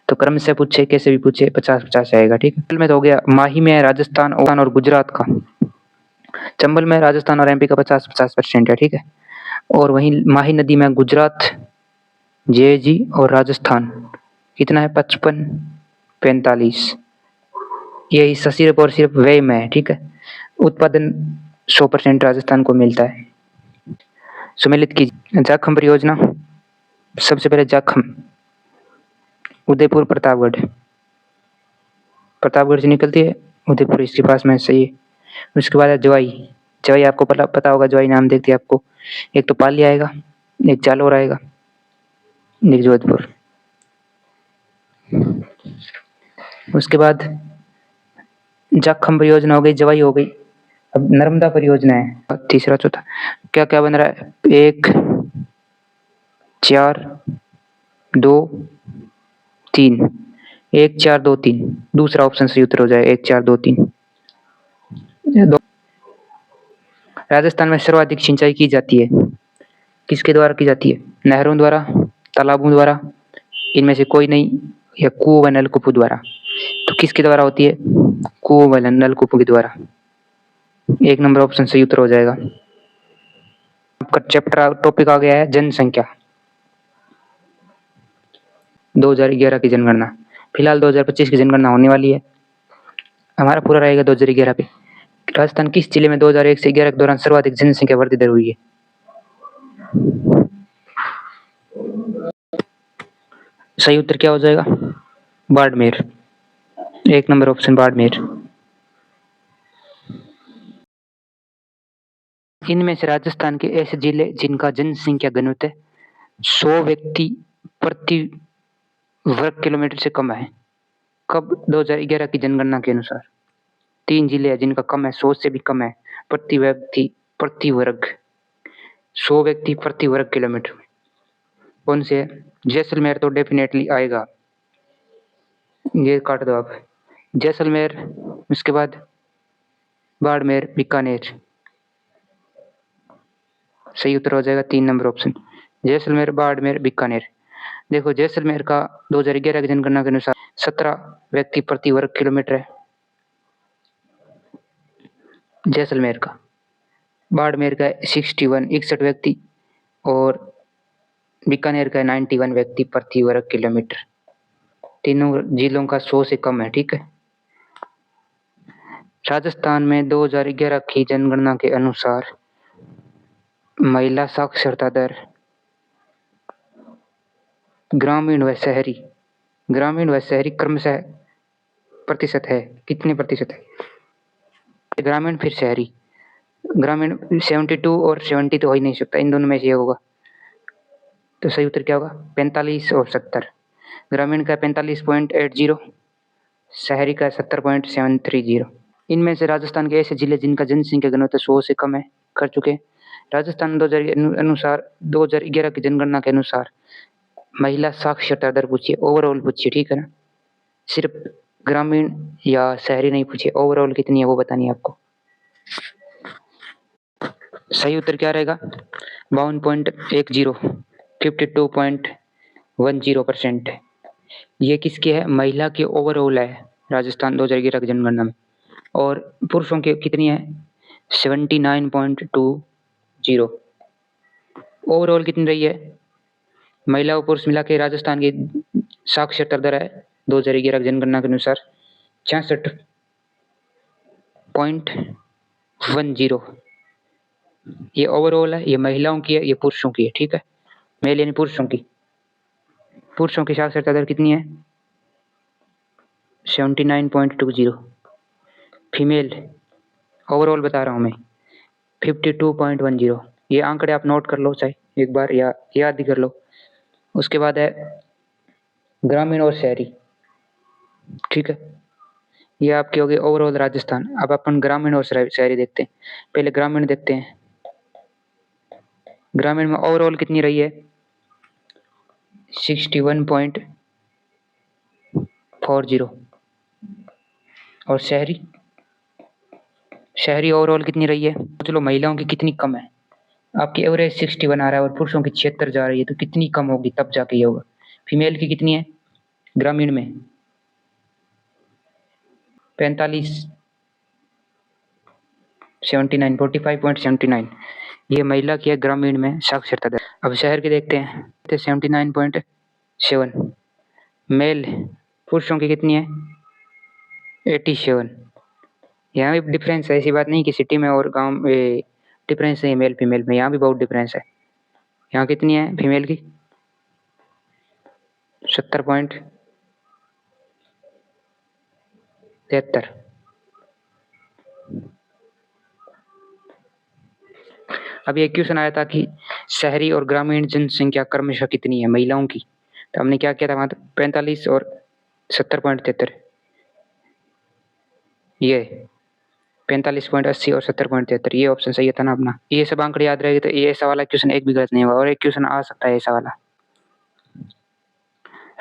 तो क्रम से पूछे, कैसे भी पूछे, 50 आएगा, ठीक है। में तो हो गया, माही में है राजस्थान और गुजरात का, चंबल में राजस्थान और एमपी का 50% है, ठीक है। और वहीं माही नदी में गुजरात, जेजी और राजस्थान कितना है? 55 45। ये हिस्सा सिर्फ और सिर्फ व्यय में है, ठीक है। उत्पादन 100% राजस्थान को मिलता है। सुमेलित की जाखम परियोजना, सबसे पहले जाखम उदयपुर प्रतापगढ़ से निकलती है, उदयपुर इसके पास में, सही है। उसके बाद है जवाई। जवाई आपको पता होगा, जवाई नाम देखते आपको, एक तो पाली आएगा, एक जालोर आएगा, एक जोधपुर। उसके बाद जाखम परियोजना हो गई, जवाई हो गई। अब नर्मदा परियोजना है, तीसरा चौथा क्या क्या बन रहा है? 1 4 2 3, 1 4 2 3, दूसरा ऑप्शन सही उत्तर हो जाए, 1 4 2 3। राजस्थान में सर्वाधिक सिंचाई की जाती है, किसके द्वारा की जाती है? नहरों द्वारा, तालाबों द्वारा, इनमें से कोई नहीं, या कुओं व नलकूपों द्वारा। तो किसके द्वारा होती है? कुओं व नलकूपों के द्वारा। 1 नंबर ऑप्शन सही उत्तर हो जाएगा। आपका चैप्टर टॉपिक आ गया है जनसंख्या, 2011 की जनगणना। फिलहाल 2025 की जनगणना होने वाली है, हमारा पूरा रहेगा 2011 पे। राजस्थान किस जिले में 2001 से 11 के दौरान सर्वाधिक जनसंख्या वृद्धि दर हुई है? सही उत्तर क्या हो जाएगा? Barmer, 1 number option Barmer. इनमें से राजस्थान के ऐसे जिले जिनका जनसंख्या घनत्व 100 व्यक्ति प्रति वर्ग किलोमीटर से कम है, कब? 2011 की जनगणना के अनुसार 3 जिले हैं जिनका कम है, 100 से भी कम है प्रति व्यक्ति प्रति वर्ग, 100 व्यक्ति प्रति वर्ग किलोमीटर में। कौन से है? जैसलमेर तो डेफिनेटली आएगा, ये काट दो आप। जैसलमेर, उसके बाद बाड़मेर, बीकानेर। सही उत्तर हो जाएगा 3 नंबर ऑप्शन, जैसलमेर, बाड़मेर, बीकानेर। देखो जैसलमेर का 2011 की जनगणना के अनुसार 17 व्यक्ति प्रति वर्ग किलोमीटर है जैसलमेर का। बाड़मेर का 61 व्यक्ति और बीकानेर का 91 व्यक्ति प्रति वर्ग किलोमीटर। तीनों जिलों का 100 से कम है, ठीक है। राजस्थान में 2011 की जनगणना के अनुसार महिला साक्षरता दर ग्रामीण व शहरी क्रमशः प्रतिशत है, कितने प्रतिशत है? ग्रामीण फिर शहरी। ग्रामीण 72 और 70 तो हो ही नहीं सकता, इन दोनों में से होगा। तो सही उत्तर क्या होगा? 45 और 70। ग्रामीण का 45.80, शहरी का 70.730। इनमें से राजस्थान के ऐसे जिले जिनका जनसंख्या घनत्व 100 से कम है कर चुके हैं। राजस्थान 2011 की जनगणना के अनुसार महिला साक्षरता दर पूछिए, ओवरऑल पूछिए, ठीक है ना, सिर्फ ग्रामीण या शहरी नहीं पूछिए, ओवरऑल कितनी है वो बतानी है आपको। सही उत्तर क्या रहेगा? 52.10, 52.10%। ये किसकी है? महिला की ओवरऑल है राजस्थान 2011 की जनगणना में। और पुरुषों की कितनी है? 79.20। ओवरऑल कितनी रही है? महिला और पुरुष मिला के राजस्थान की साक्षरता दर है 2011 की जनगणना के अनुसार 66.10। ये ओवरऑल है, ये महिलाओं की है, ये पुरुषों की है, ठीक है। मेल यानी पुरुषों की साक्षरता दर कितनी है? 79.20। फीमेल ओवरऑल बता रहा हूँ मैं, 52.10। ये आंकड़े आप नोट कर लो चाहे एक बार या याद ही कर लो। उसके बाद है ग्रामीण और शहरी, ठीक है। ये आपके हो गए ओवरऑल राजस्थान। अब अपन ग्रामीण और शहरी देखते हैं। पहले ग्रामीण देखते हैं। ग्रामीण में ओवरऑल कितनी रही है? 61.40। और शहरी ओवरऑल कितनी रही है? चलो महिलाओं की कितनी कम है। आपकी एवरेज 61 आ रहा है और पुरुषों की 76 जा रही है, तो कितनी कम होगी तब जाके ये होगा। फीमेल की कितनी है ग्रामीण में? 45.79। ये महिला की है ग्रामीण में साक्षरता दर। अब शहर की देखते हैं, 79.7। मेल पुरुषों की कितनी है? 87। यहाँ भी डिफरेंस है, ऐसी बात नहीं कि सिटी में और गांव में डिफरेंस है मेल फीमेल में, यहाँ भी बहुत डिफरेंस है। यहाँ कितनी है फीमेल की? 70.73। अभी एक क्वेश्चन आया था कि शहरी और ग्रामीण जनसंख्या क्रमशः कितनी है महिलाओं की, तो हमने क्या किया था वहां 45 और 70.73। ये 45.80 और 70.73, ये ऑप्शन सही था ना अपना। ये सब आंकड़े याद रहेगा तो ये ऐसा वाला क्वेश्चन एक भी गलत नहीं होगा। और एक क्वेश्चन आ सकता है ऐसा वाला,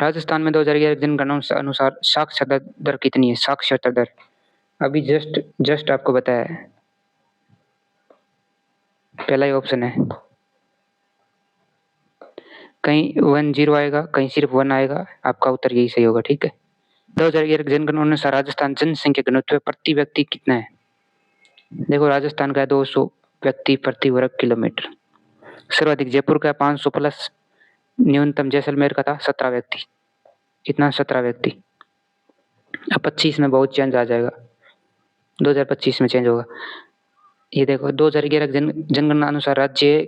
राजस्थान में 2011 जनगणना अनुसार साक्षरता दर कितनी है? साक्षरता दर अभी जस्ट आपको बताया है, पहला ही ऑप्शन है। कहीं 10 आएगा, कहीं सिर्फ 1 आएगा, आपका उत्तर यही सही होगा, ठीक है। 2011 जनगणना अनुसार राजस्थान जनसंख्या घनत्व प्रति व्यक्ति कितना है? देखो राजस्थान का 200 व्यक्ति प्रति वर्ग किलोमीटर। सर्वाधिक जयपुर का 500 प्लस, न्यूनतम जैसलमेर का था 17 व्यक्ति। कितना? 17 व्यक्ति। अब 25 में बहुत चेंज आ जाएगा, 2025 में चेंज होगा। ये देखो 2011 जनगणना अनुसार राज्य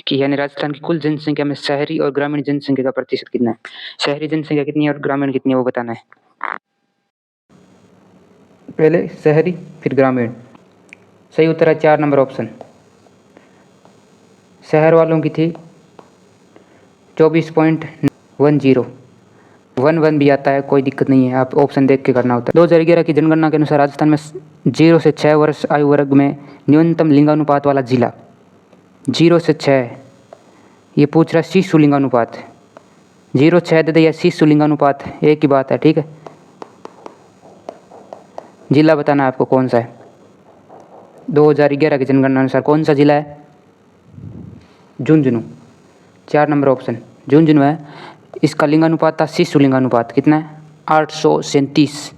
की यानी राजस्थान की कुल जनसंख्या में शहरी और ग्रामीण जनसंख्या का प्रतिशत कितना है? शहरी जनसंख्या कितनी है और ग्रामीण कितनी है वो बताना है। पहले शहरी फिर ग्रामीण। सही उत्तर है 4 नंबर ऑप्शन। शहर वालों की थी 24.10। 11 भी आता है, कोई दिक्कत नहीं है, आप ऑप्शन देख के करना होता है। 2011 की जनगणना के अनुसार राजस्थान में 0 से 6 वर्ष आयु वर्ग में न्यूनतम लिंगानुपात वाला जिला 0 से 6 ये पूछ रहा शिशु लिंगानुपात, 0.6 दे दे या शिशु लिंगानुपात, एक ही बात है, ठीक है। जिला बताना है आपको कौन सा है। 2011 की जनगणना अनुसार कौन सा जिला है? झुंझुनू। 4 नंबर ऑप्शन झुंझुनू है। इसका लिंगानुपात था शिशु लिंगानुपात, कितना है? 837।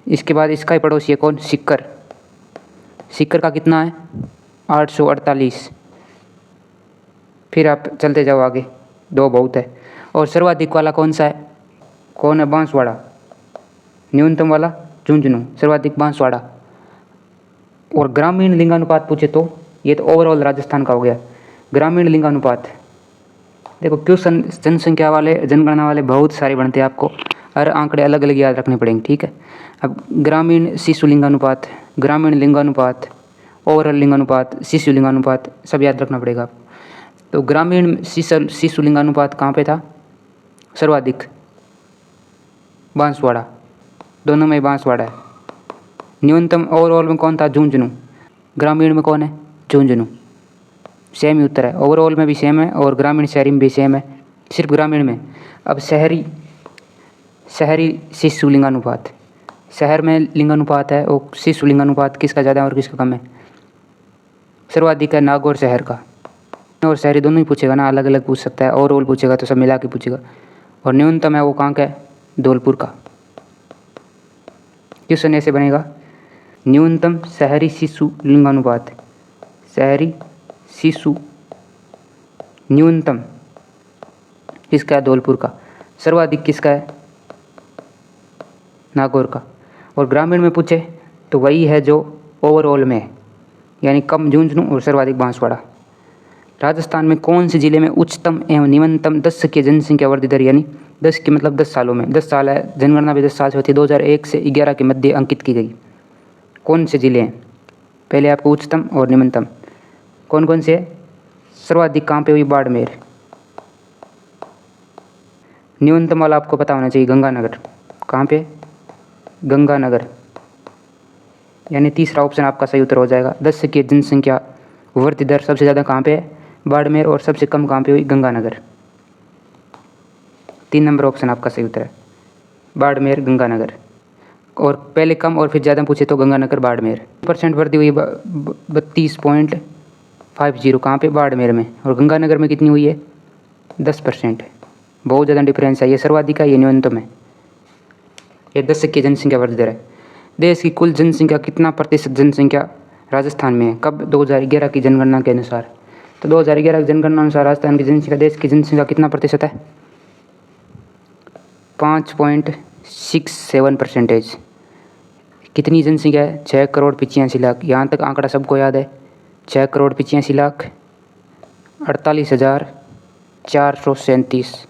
इसके बाद इसका ही पड़ोसी है कौन? सीकर। सीकर का कितना है? 848। फिर आप चलते जाओ आगे, 2 बहुत है। और सर्वाधिक वाला कौन सा है? कौन है? बांसवाड़ा। न्यूनतम वाला झुंझुनू, सर्वाधिक बांसवाड़ा। और ग्रामीण लिंगानुपात पूछे तो ये तो ओवरऑल राजस्थान का हो गया। ग्रामीण लिंगानुपात देखो, क्वेश्चन जनसंख्या वाले, जनगणना वाले बहुत सारे बनते हैं, आपको हर आंकड़े अलग अलग याद रखने पड़ेंगे, ठीक है। अब ग्रामीण शिशु लिंगानुपात, ग्रामीण लिंगानुपात, ओवरऑल लिंगानुपात, शिशु लिंगानुपात, सब याद रखना पड़ेगा आपको। तो ग्रामीण शिशु लिंगानुपात कहाँ पे था? सर्वाधिक बांसवाड़ा, दोनों में बांसवाड़ा है। न्यूनतम ओवरऑल में कौन था? झुंझुनू। ग्रामीण में कौन है? झुंझुनू। सेम ही उत्तर है, ओवरऑल में भी सेम है और ग्रामीण शहरी में भी सेम है, सिर्फ ग्रामीण में। अब शहरी शिशु लिंगानुपात, शहर में लिंगानुपात है और शिशु लिंगानुपात किसका ज़्यादा और किसका कम है? सर्वाधिक है नागौर शहर का। और शहरी दोनों ही पूछेगा ना, अलग अलग पूछ सकता है, ओवरऑल पूछेगा तो सब मिला के पूछेगा। और न्यूनतम है वो कहाँ का है? धौलपुर का। क्वेश्चन ऐसे बनेगा, न्यूनतम शहरी शिशु लिंगानुपात, शहरी शिशु न्यूनतम किसका है? धौलपुर का। सर्वाधिक किसका है? नागौर का। और ग्रामीण में पूछे तो वही है जो ओवरऑल में है, यानी कम झुंझुनू और सर्वाधिक बांसवाड़ा। राजस्थान में कौन से जिले में उच्चतम एवं निम्नतम 10 की जनसंख्या वृद्धि दर, यानी 10 की मतलब 10 सालों में, 10 साल है, जनगणना भी 10 साल से होती है, 2001 से 11 के मध्य अंकित की गई। कौन से जिले हैं? पहले आपको उच्चतम और निम्नतम कौन कौन से है? सर्वाधिक कहाँ पे हुई? बाड़मेर। न्यूनतम वाला आपको पता होना चाहिए, गंगानगर। कहाँ पे? गंगानगर, यानी तीसरा ऑप्शन आपका सही उत्तर हो जाएगा। 10 की जनसंख्या वृद्धि दर सबसे ज़्यादा कहाँ पे है? बाड़मेर। और सबसे कम कहाँ पे हुई? गंगानगर। 3 नंबर ऑप्शन आपका सही उत्तर है, बाड़मेर, गंगानगर। और पहले कम और फिर ज़्यादा पूछे तो गंगानगर, बाड़मेर। % वृद्धि हुई 32.50, कहाँ पे? बाड़मेर में। और गंगानगर में कितनी हुई है? 10%। बहुत ज़्यादा डिफरेंस है, ये सर्वाधिक है, ये न्यूनतम है। ये 10 की जनसंख्या वृद्धि दर है। देश की कुल जनसंख्या कितना प्रतिशत जनसंख्या राजस्थान में है? कब? 2011 की जनगणना के अनुसार। तो 2011 की जनगणना अनुसार राजस्थान की जनसंख्या, देश की जनसंख्या कितना प्रतिशत है? 5.67%। कितनी जनसंख्या है? 6,85,00,000। यहाँ तक आंकड़ा सबको याद है, 6,85,00,000,437।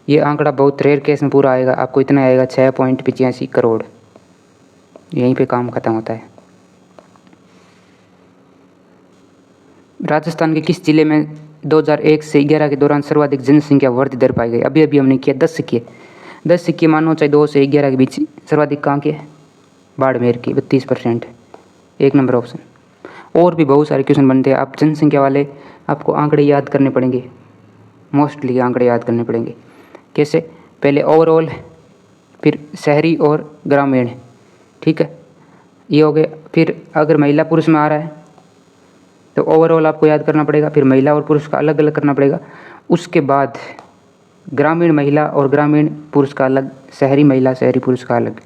ये आंकड़ा बहुत रेयर केस में पूरा आएगा, आपको इतना आएगा 6.85 करोड़। यहीं पे काम खत्म होता है। राजस्थान के किस जिले में 2001 से 11 के दौरान सर्वाधिक जनसंख्या वृद्धि दर पाई गई? अभी हमने किया 10 की, 10 की मानो चाहे 2 से 11 के बीच, सर्वाधिक कहाँ की है? बाड़मेर की, 32%। 1 नंबर ऑप्शन। और भी बहुत सारे क्वेश्चन बनते हैं, आप जनसंख्या वाले आपको आंकड़े याद करने पड़ेंगे, मोस्टली आंकड़े याद करने पड़ेंगे। कैसे? पहले ओवरऑल, फिर शहरी और ग्रामीण, ठीक है, ये हो गए। फिर अगर महिला पुरुष में आ रहा है तो ओवरऑल आपको याद करना पड़ेगा, फिर महिला और पुरुष का अलग अलग करना पड़ेगा। उसके बाद ग्रामीण महिला और ग्रामीण पुरुष का अलग, शहरी महिला शहरी पुरुष का अलग।